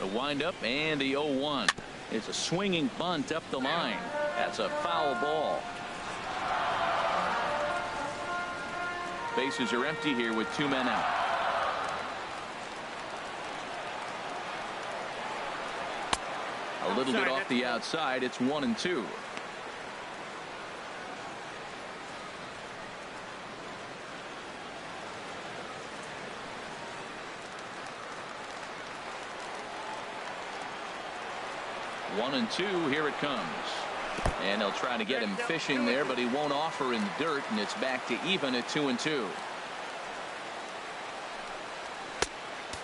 The windup and the 0-1. It's a swinging bunt up the line. That's a foul ball. Bases are empty here with 2 men out. A little bit off the outside. It's 1-2. One and 2. Here it comes. And they'll try to get him fishing there, but he won't offer in the dirt, and it's back to even at 2-2.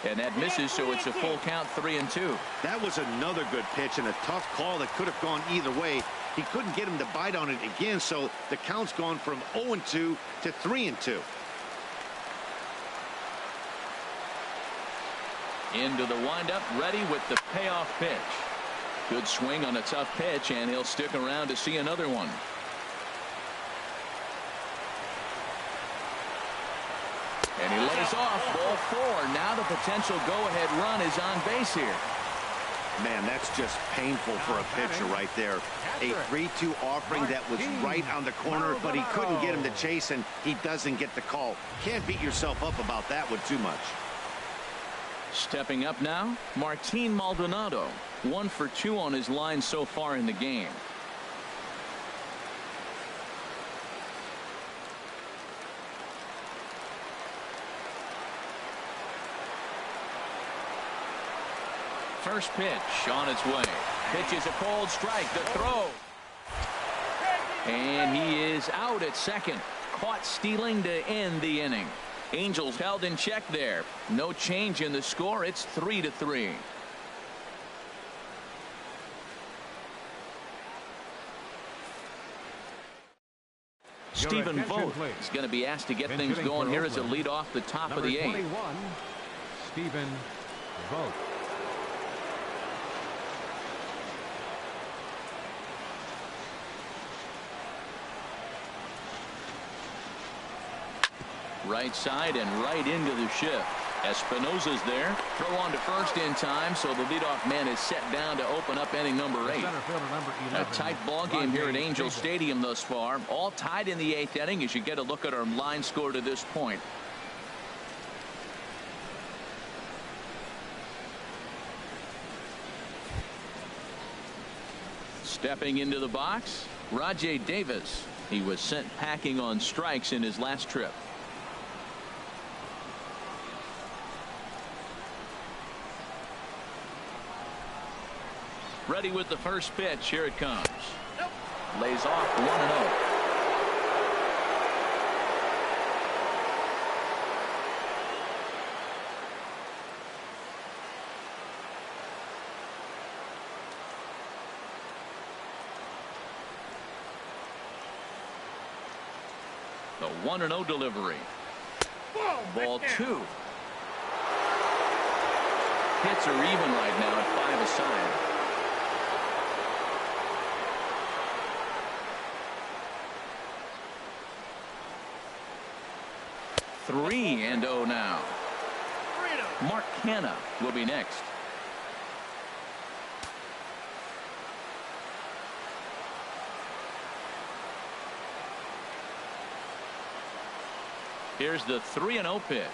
And that misses, so it's a full count, 3-2. That was another good pitch and a tough call that could have gone either way. He couldn't get him to bite on it again, so the count's gone from 0-2 to 3-2. Into the windup, ready with the payoff pitch. Good swing on a tough pitch, and he'll stick around to see another one. And he lays off ball 4. Now the potential go-ahead run is on base here. Man, that's just painful for a pitcher right there. A 3-2 offering that was right on the corner, but he couldn't get him to chase, and he doesn't get the call. Can't beat yourself up about that one too much. Stepping up now, Martin Maldonado. 1 for 2 on his line so far in the game. first pitch on its way. Pitch is a cold strike. The throw. And he is out at second. Caught stealing to end the inning. Angels held in check there. No change in the score. It's 3-3. Stephen Vogt is going to be asked to get things going here as a lead off the top of the eighth. Stephen Vogt. Right side and right into the shift. Espinosa's there. Throw on to first in time, so the leadoff man is set down to open up inning number 8. A tight ball game here at Angel Stadium thus far. All tied in the 8th inning as you get a look at our line score to this point. Stepping into the box, Rajai Davis. He was sent packing on strikes in his last trip. Ready with the first pitch. Here it comes. Lays off 1-0. The 1-0 delivery. Ball 2. Hits are even right now at 5 aside. Three and 0 now. Mark Canha will be next. Here's the 3-0 pitch.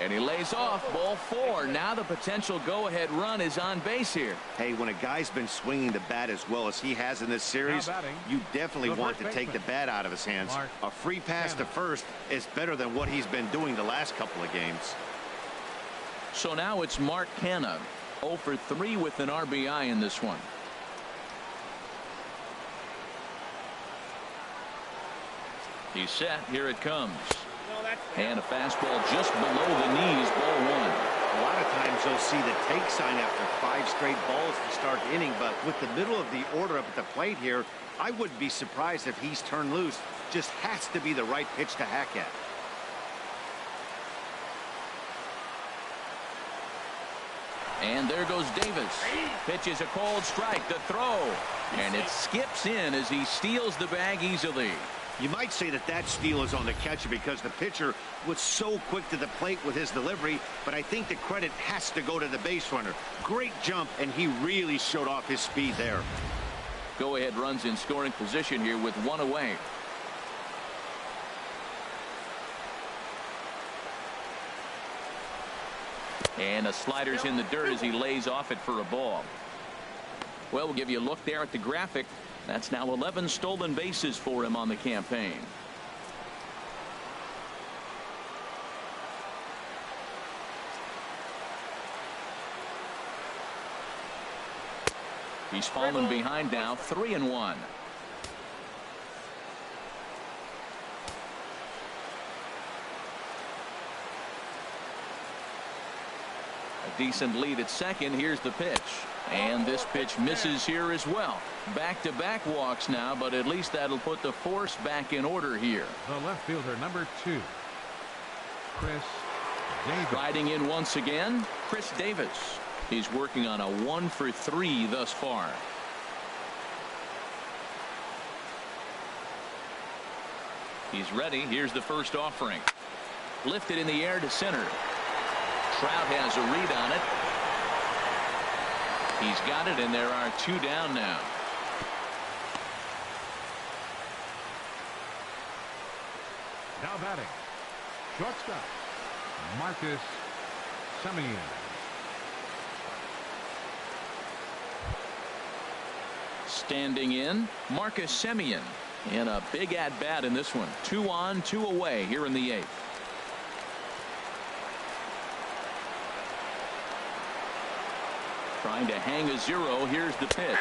And he lays off. Ball 4. Now the potential go-ahead run is on base here. Hey, when a guy's been swinging the bat as well as he has in this series, you definitely want to take the bat out of his hands. A free pass to first is better than what he's been doing the last couple of games. So now it's Mark Canha, 0 for 3 with an RBI in this one. He's set. Here it comes. And a fastball just below the knees. Ball 1. A lot of times you'll see the take sign after 5 straight balls to start the inning, but with the middle of the order up at the plate here, I wouldn't be surprised if he's turned loose. Just has to be the right pitch to hack at. And there goes Davis. Pitch is a cold strike. The throw. And it skips in as he steals the bag easily. You might say that that steal is on the catcher because the pitcher was so quick to the plate with his delivery, but I think the credit has to go to the base runner. Great jump, and he really showed off his speed there. Go-ahead runs in scoring position here with 1 away. And a slider's in the dirt as he lays off it for a ball. Well, we'll give you a look there at the graphic. That's now 11 stolen bases for him on the campaign. He's fallen behind now, 3-1. A decent lead at second. Here's the pitch. And this pitch misses here as well. Back-to-back walks now, but at least that'll put the force back in order here. The left fielder, number 2, Chris Davis. Riding in once again, Chris Davis. He's working on a 1 for 3 thus far. He's ready. Here's the first offering. Lifted in the air to center. Trout has a read on it. He's got it, and there are 2 down now. Now batting, shortstop, Marcus Semien. Standing in, Marcus Semien. And a big at-bat in this one. 2 on, 2 away here in the 8th. Trying to hang a 0. Here's the pitch.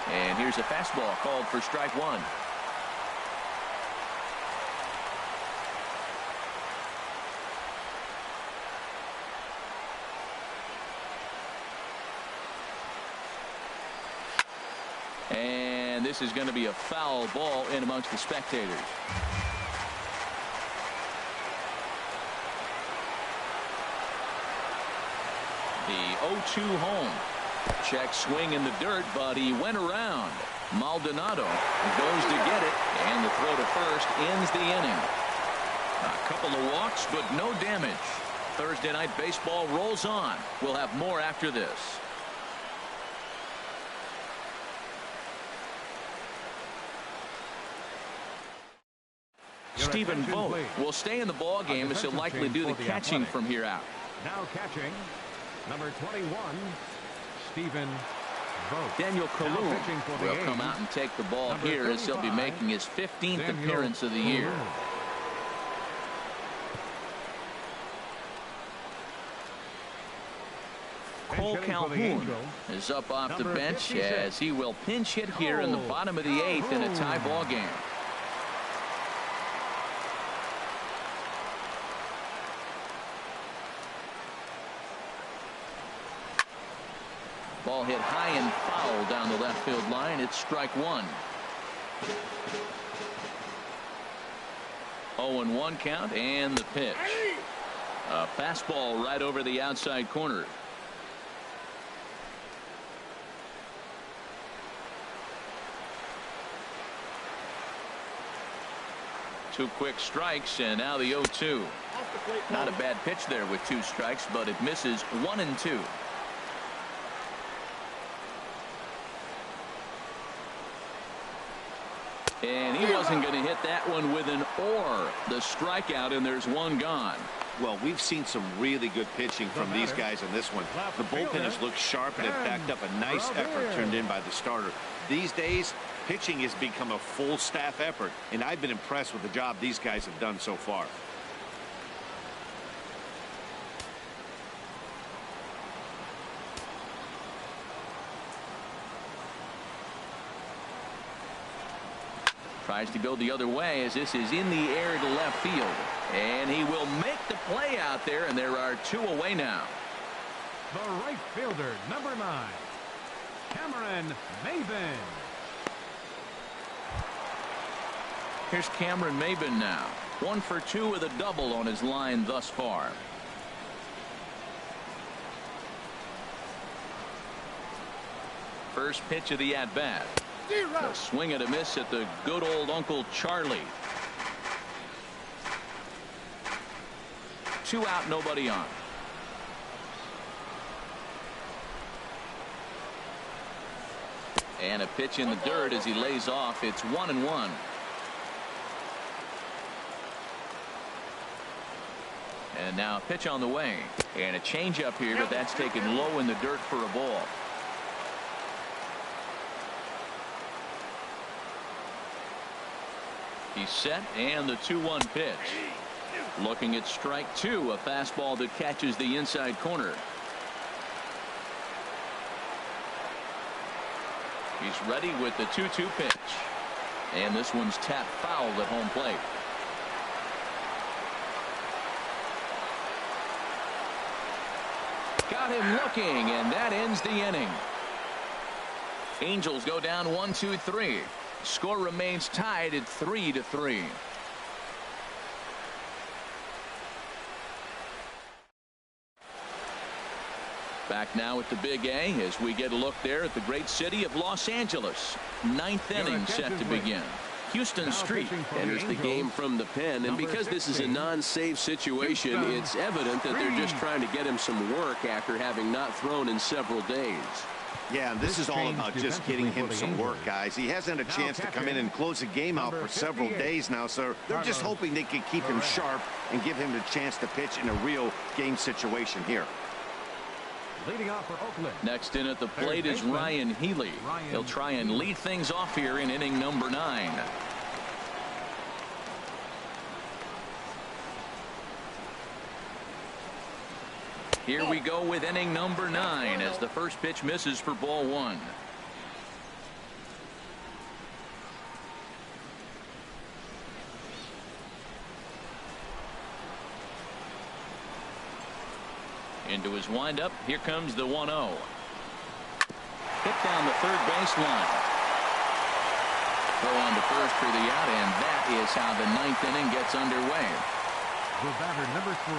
And here's a fastball called for strike 1. And this is going to be a foul ball in amongst the spectators. The 0-2 home. Check swing in the dirt, but he went around. Maldonado goes to get it, and the throw to first ends the inning. A couple of walks, but no damage. Thursday Night Baseball rolls on. We'll have more after this. Stephen Vogt will stay in the ball game as he'll likely do the catching from here out. Now catching, number 21, Stephen Vogt. Daniel Kalu will come out and take the ball here as he'll be making his 15th appearance of the year. Cole Calhoun is up off the bench as he will pinch hit here in the bottom of the 8th in a tie ball game. Ball hit high and foul down the left field line. It's strike 1. 0-1 count and the pitch. A fastball right over the outside corner. Two quick strikes, and now the 0-2. Not a bad pitch there with 2 strikes, but it misses 1 and 2. And he wasn't going to hit that one with an or. The strikeout, and there's 1 gone. Well, we've seen some really good pitching from these guys in this one. The bullpen has looked sharp, and it backed up a nice effort turned in by the starter. These days, pitching has become a full staff effort, and I've been impressed with the job these guys have done so far. Tries to go the other way as this is in the air to left field. And he will make the play out there, and there are 2 away now. The right fielder, number 9, Cameron Maybin. Here's Cameron Maybin now. 1 for 2 with a double on his line thus far. First pitch of the at-bat. A swing and a miss at the good old Uncle Charlie. 2 out, nobody on. And a pitch in the dirt as he lays off. It's 1-1. And now a pitch on the way. And a changeup here, but that's taken low in the dirt for a ball. He's set, and the 2-1 pitch. Looking at strike 2, a fastball that catches the inside corner. He's ready with the 2-2 pitch. And this one's tapped foul at home plate. Got him looking, and that ends the inning. Angels go down 1-2-3. Score remains tied at 3-3. Back now at the Big A as we get a look there at the great city of Los Angeles. 9th inning set to begin. Houston Street enters the game from the pen, and because this is a non-save situation, it's evident that they're just trying to get him some work after having not thrown in several days. Yeah, and this is all about just getting him some work, guys. He hasn't had a chance to come in and close a game out for several days now, so they're just hoping they can keep him sharp and give him the chance to pitch in a real game situation here. Leading off for Oakland. Next in at the plate is Ryan Healy. He'll try and lead things off here in inning number 9. Here we go with inning number 9 as the first pitch misses for ball 1. Into his windup. Here comes the 1-0. Hit down the third baseline. Throw on to first for the out, and that is how the 9th inning gets underway. The batter, number 3.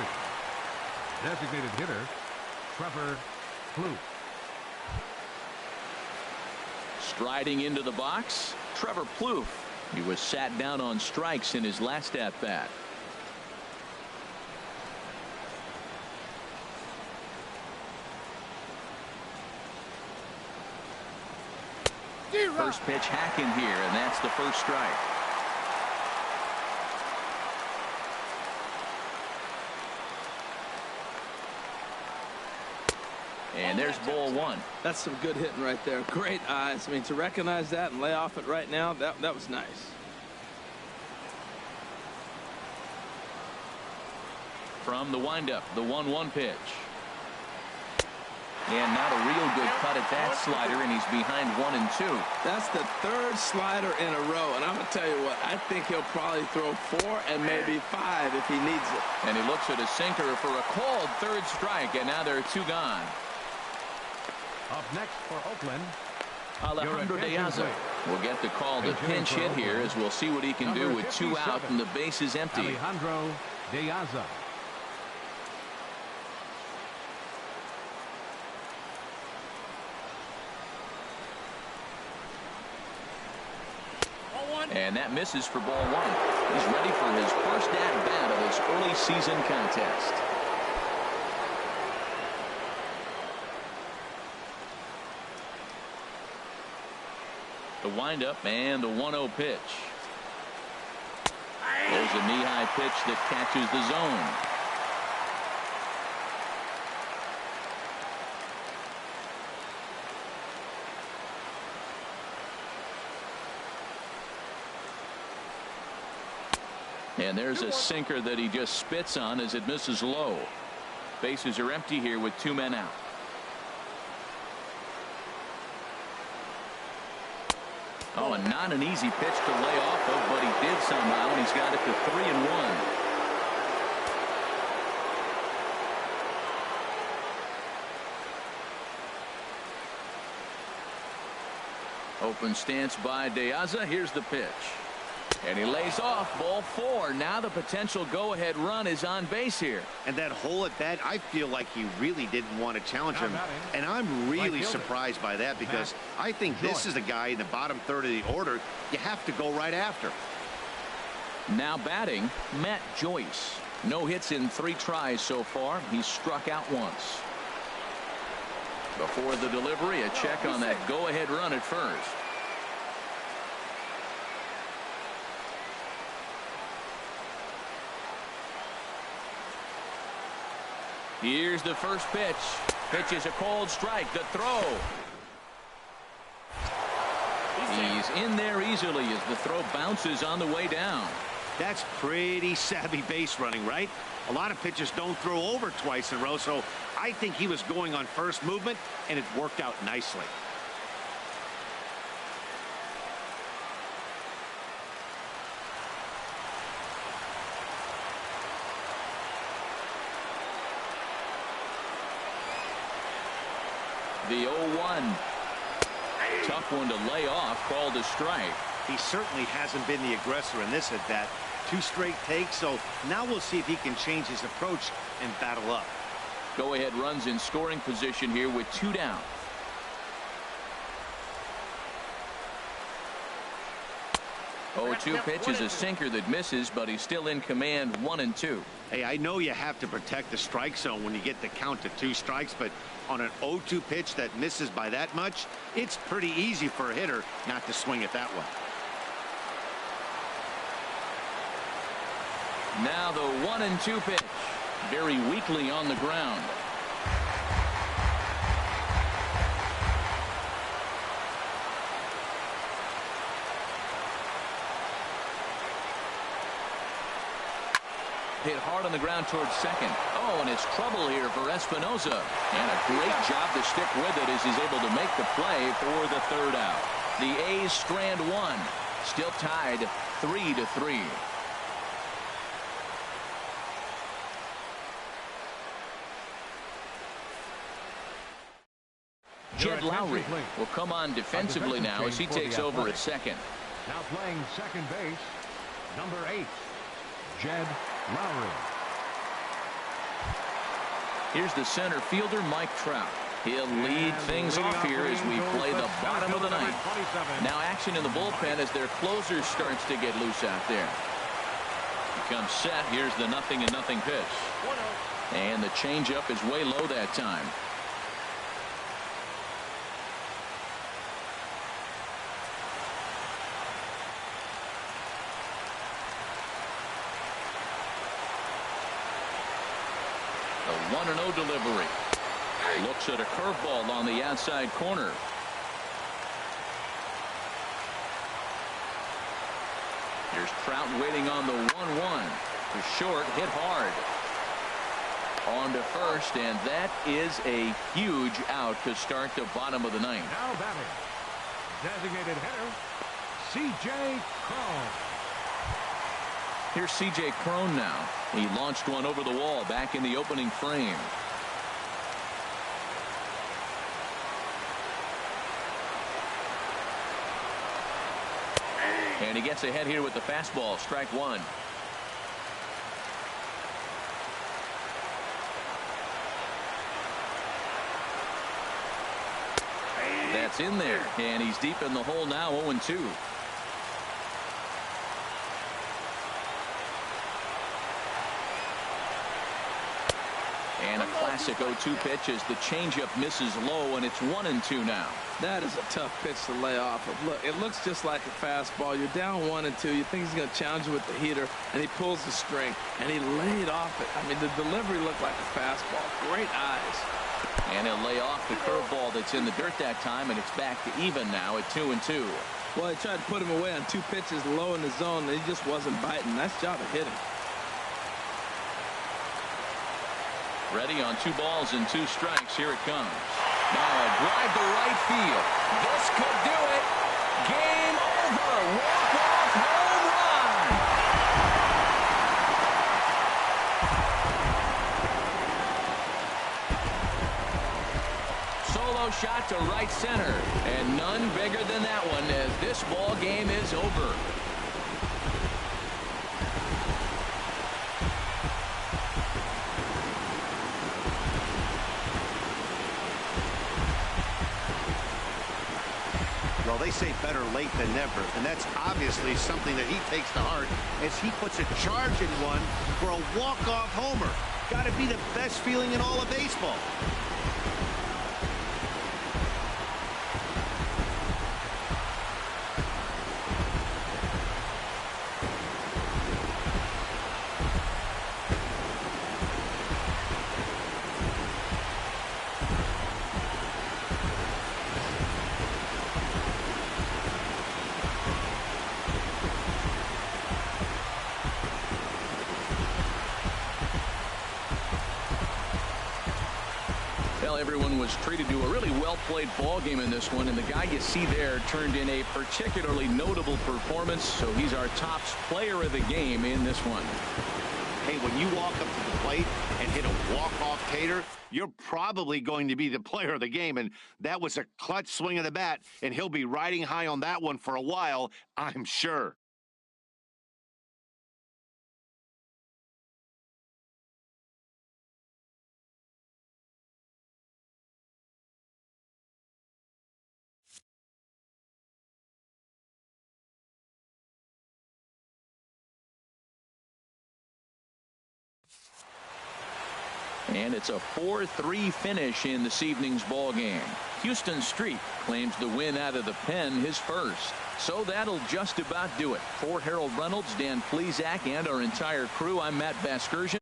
Designated hitter, Trevor Plouffe. Striding into the box, Trevor Plouffe. He was sat down on strikes in his last at-bat. First pitch hacking here, and that's the first strike. And there's ball 1. That's some good hitting right there. Great eyes. I mean, to recognize that and lay off it right now, that was nice. From the windup, the 1-1 pitch. And not a real good cut at that slider, and he's behind 1 and 2. That's the 3rd slider in a row, and I'm going to tell you what, I think he'll probably throw 4 and maybe 5 if he needs it. And he looks at a sinker for a called 3rd strike, and now there are 2 gone. Up next for Oakland, Alejandro De Aza will get the call to pinch hit here, as we'll see what he can do with 2 out and the base is empty. Alejandro De Aza. And that misses for ball 1. He's ready for his first at-bat of his early season contest. The windup and the 1-0 pitch. There's a knee-high pitch that catches the zone. And there's a sinker that he just spits on as it misses low. Bases are empty here with 2 men out. Oh, and not an easy pitch to lay off of, but he did somehow, and he's got it to 3-1. Open stance by De Aza. Here's the pitch. And he lays off ball 4. Now the potential go-ahead run is on base here. And that hole at bat, I feel like he really didn't want to challenge him. And I'm really surprised by that, because I think this is a guy in the bottom 3rd of the order you have to go right after. Now batting, Matt Joyce. No hits in 3 tries so far. He's struck out once. Before the delivery, a check on that go-ahead run at first. Here's the first pitch. Pitch is a cold strike. The throw. He's in there easily as the throw bounces on the way down. That's pretty savvy base running, right? A lot of pitchers don't throw over twice in a row, so I think he was going on first movement, and it worked out nicely. The 0-1. Tough one to lay off, called a strike. He certainly hasn't been the aggressor in this at bat. 2 straight takes, so now we'll see if he can change his approach and battle up. Go-ahead runs in scoring position here with 2 down. 0-2 pitch is a sinker that misses, but he's still in command, 1 and 2. Hey, I know you have to protect the strike zone when you get the count to 2 strikes, but on an 0-2 pitch that misses by that much, it's pretty easy for a hitter not to swing it that way. Now the 1 and 2 pitch, very weakly on the ground. hit hard on the ground towards second. Oh, and it's trouble here for Espinosa. And a great job to stick with it as he's able to make the play for the third out. The A's strand one. Still tied 3-3. Jed Lowry will come on defensively now as he takes over at second. Now playing second base, number 8, Jed Lowry. Here's the center fielder, Mike Trout. He'll lead things off here as we play the bottom of the ninth. Now action in the bullpen as their closer starts to get loose out there. He comes set. Here's the 0-0 pitch. And the changeup is way low that time. The 1-0 delivery. Looks at a curveball on the outside corner. Here's Trout waiting on the 1-1. To short, hit hard. On to first, and that is a huge out to start the bottom of the ninth. Now batting, designated hitter, C.J. Cron. Here's C.J. Cron now. He launched one over the wall back in the opening frame. And he gets ahead here with the fastball. Strike one. That's in there. And he's deep in the hole now, 0-2. And a classic 0-2 pitch as the changeup misses low, and it's 1-2 now. That is a tough pitch to lay off of. Look, it looks just like a fastball. You're down 1-2. You think he's going to challenge you with the heater, and he pulls the string, and he laid off it. I mean, the delivery looked like a fastball. Great eyes. And he'll lay off the curveball that's in the dirt that time, and it's back to even now at 2-2. Well, he tried to put him away on 2 pitches low in the zone, and he just wasn't biting. Nice job of hitting. Ready on 2 balls and 2 strikes. Here it comes. Now a drive to right field. This could do it. Game over. Walk-off home run. Solo shot to right center. And none bigger than that one as this ball game is over. Well, they say better late than never, and that's obviously something that he takes to heart as he puts a charge in one for a walk-off homer. Got to be the best feeling in all of baseball. Everyone was treated to a really well-played ball game in this one, and the guy you see there turned in a particularly notable performance, so he's our top player of the game in this one. Hey, when you walk up to the plate and hit a walk-off tater, you're probably going to be the player of the game, and that was a clutch swing of the bat, and he'll be riding high on that one for a while, I'm sure. And it's a 4-3 finish in this evening's ball game. Houston Street claims the win out of the pen, his first. So that'll just about do it. For Harold Reynolds, Dan Plesac, and our entire crew, I'm Matt Vasgersian.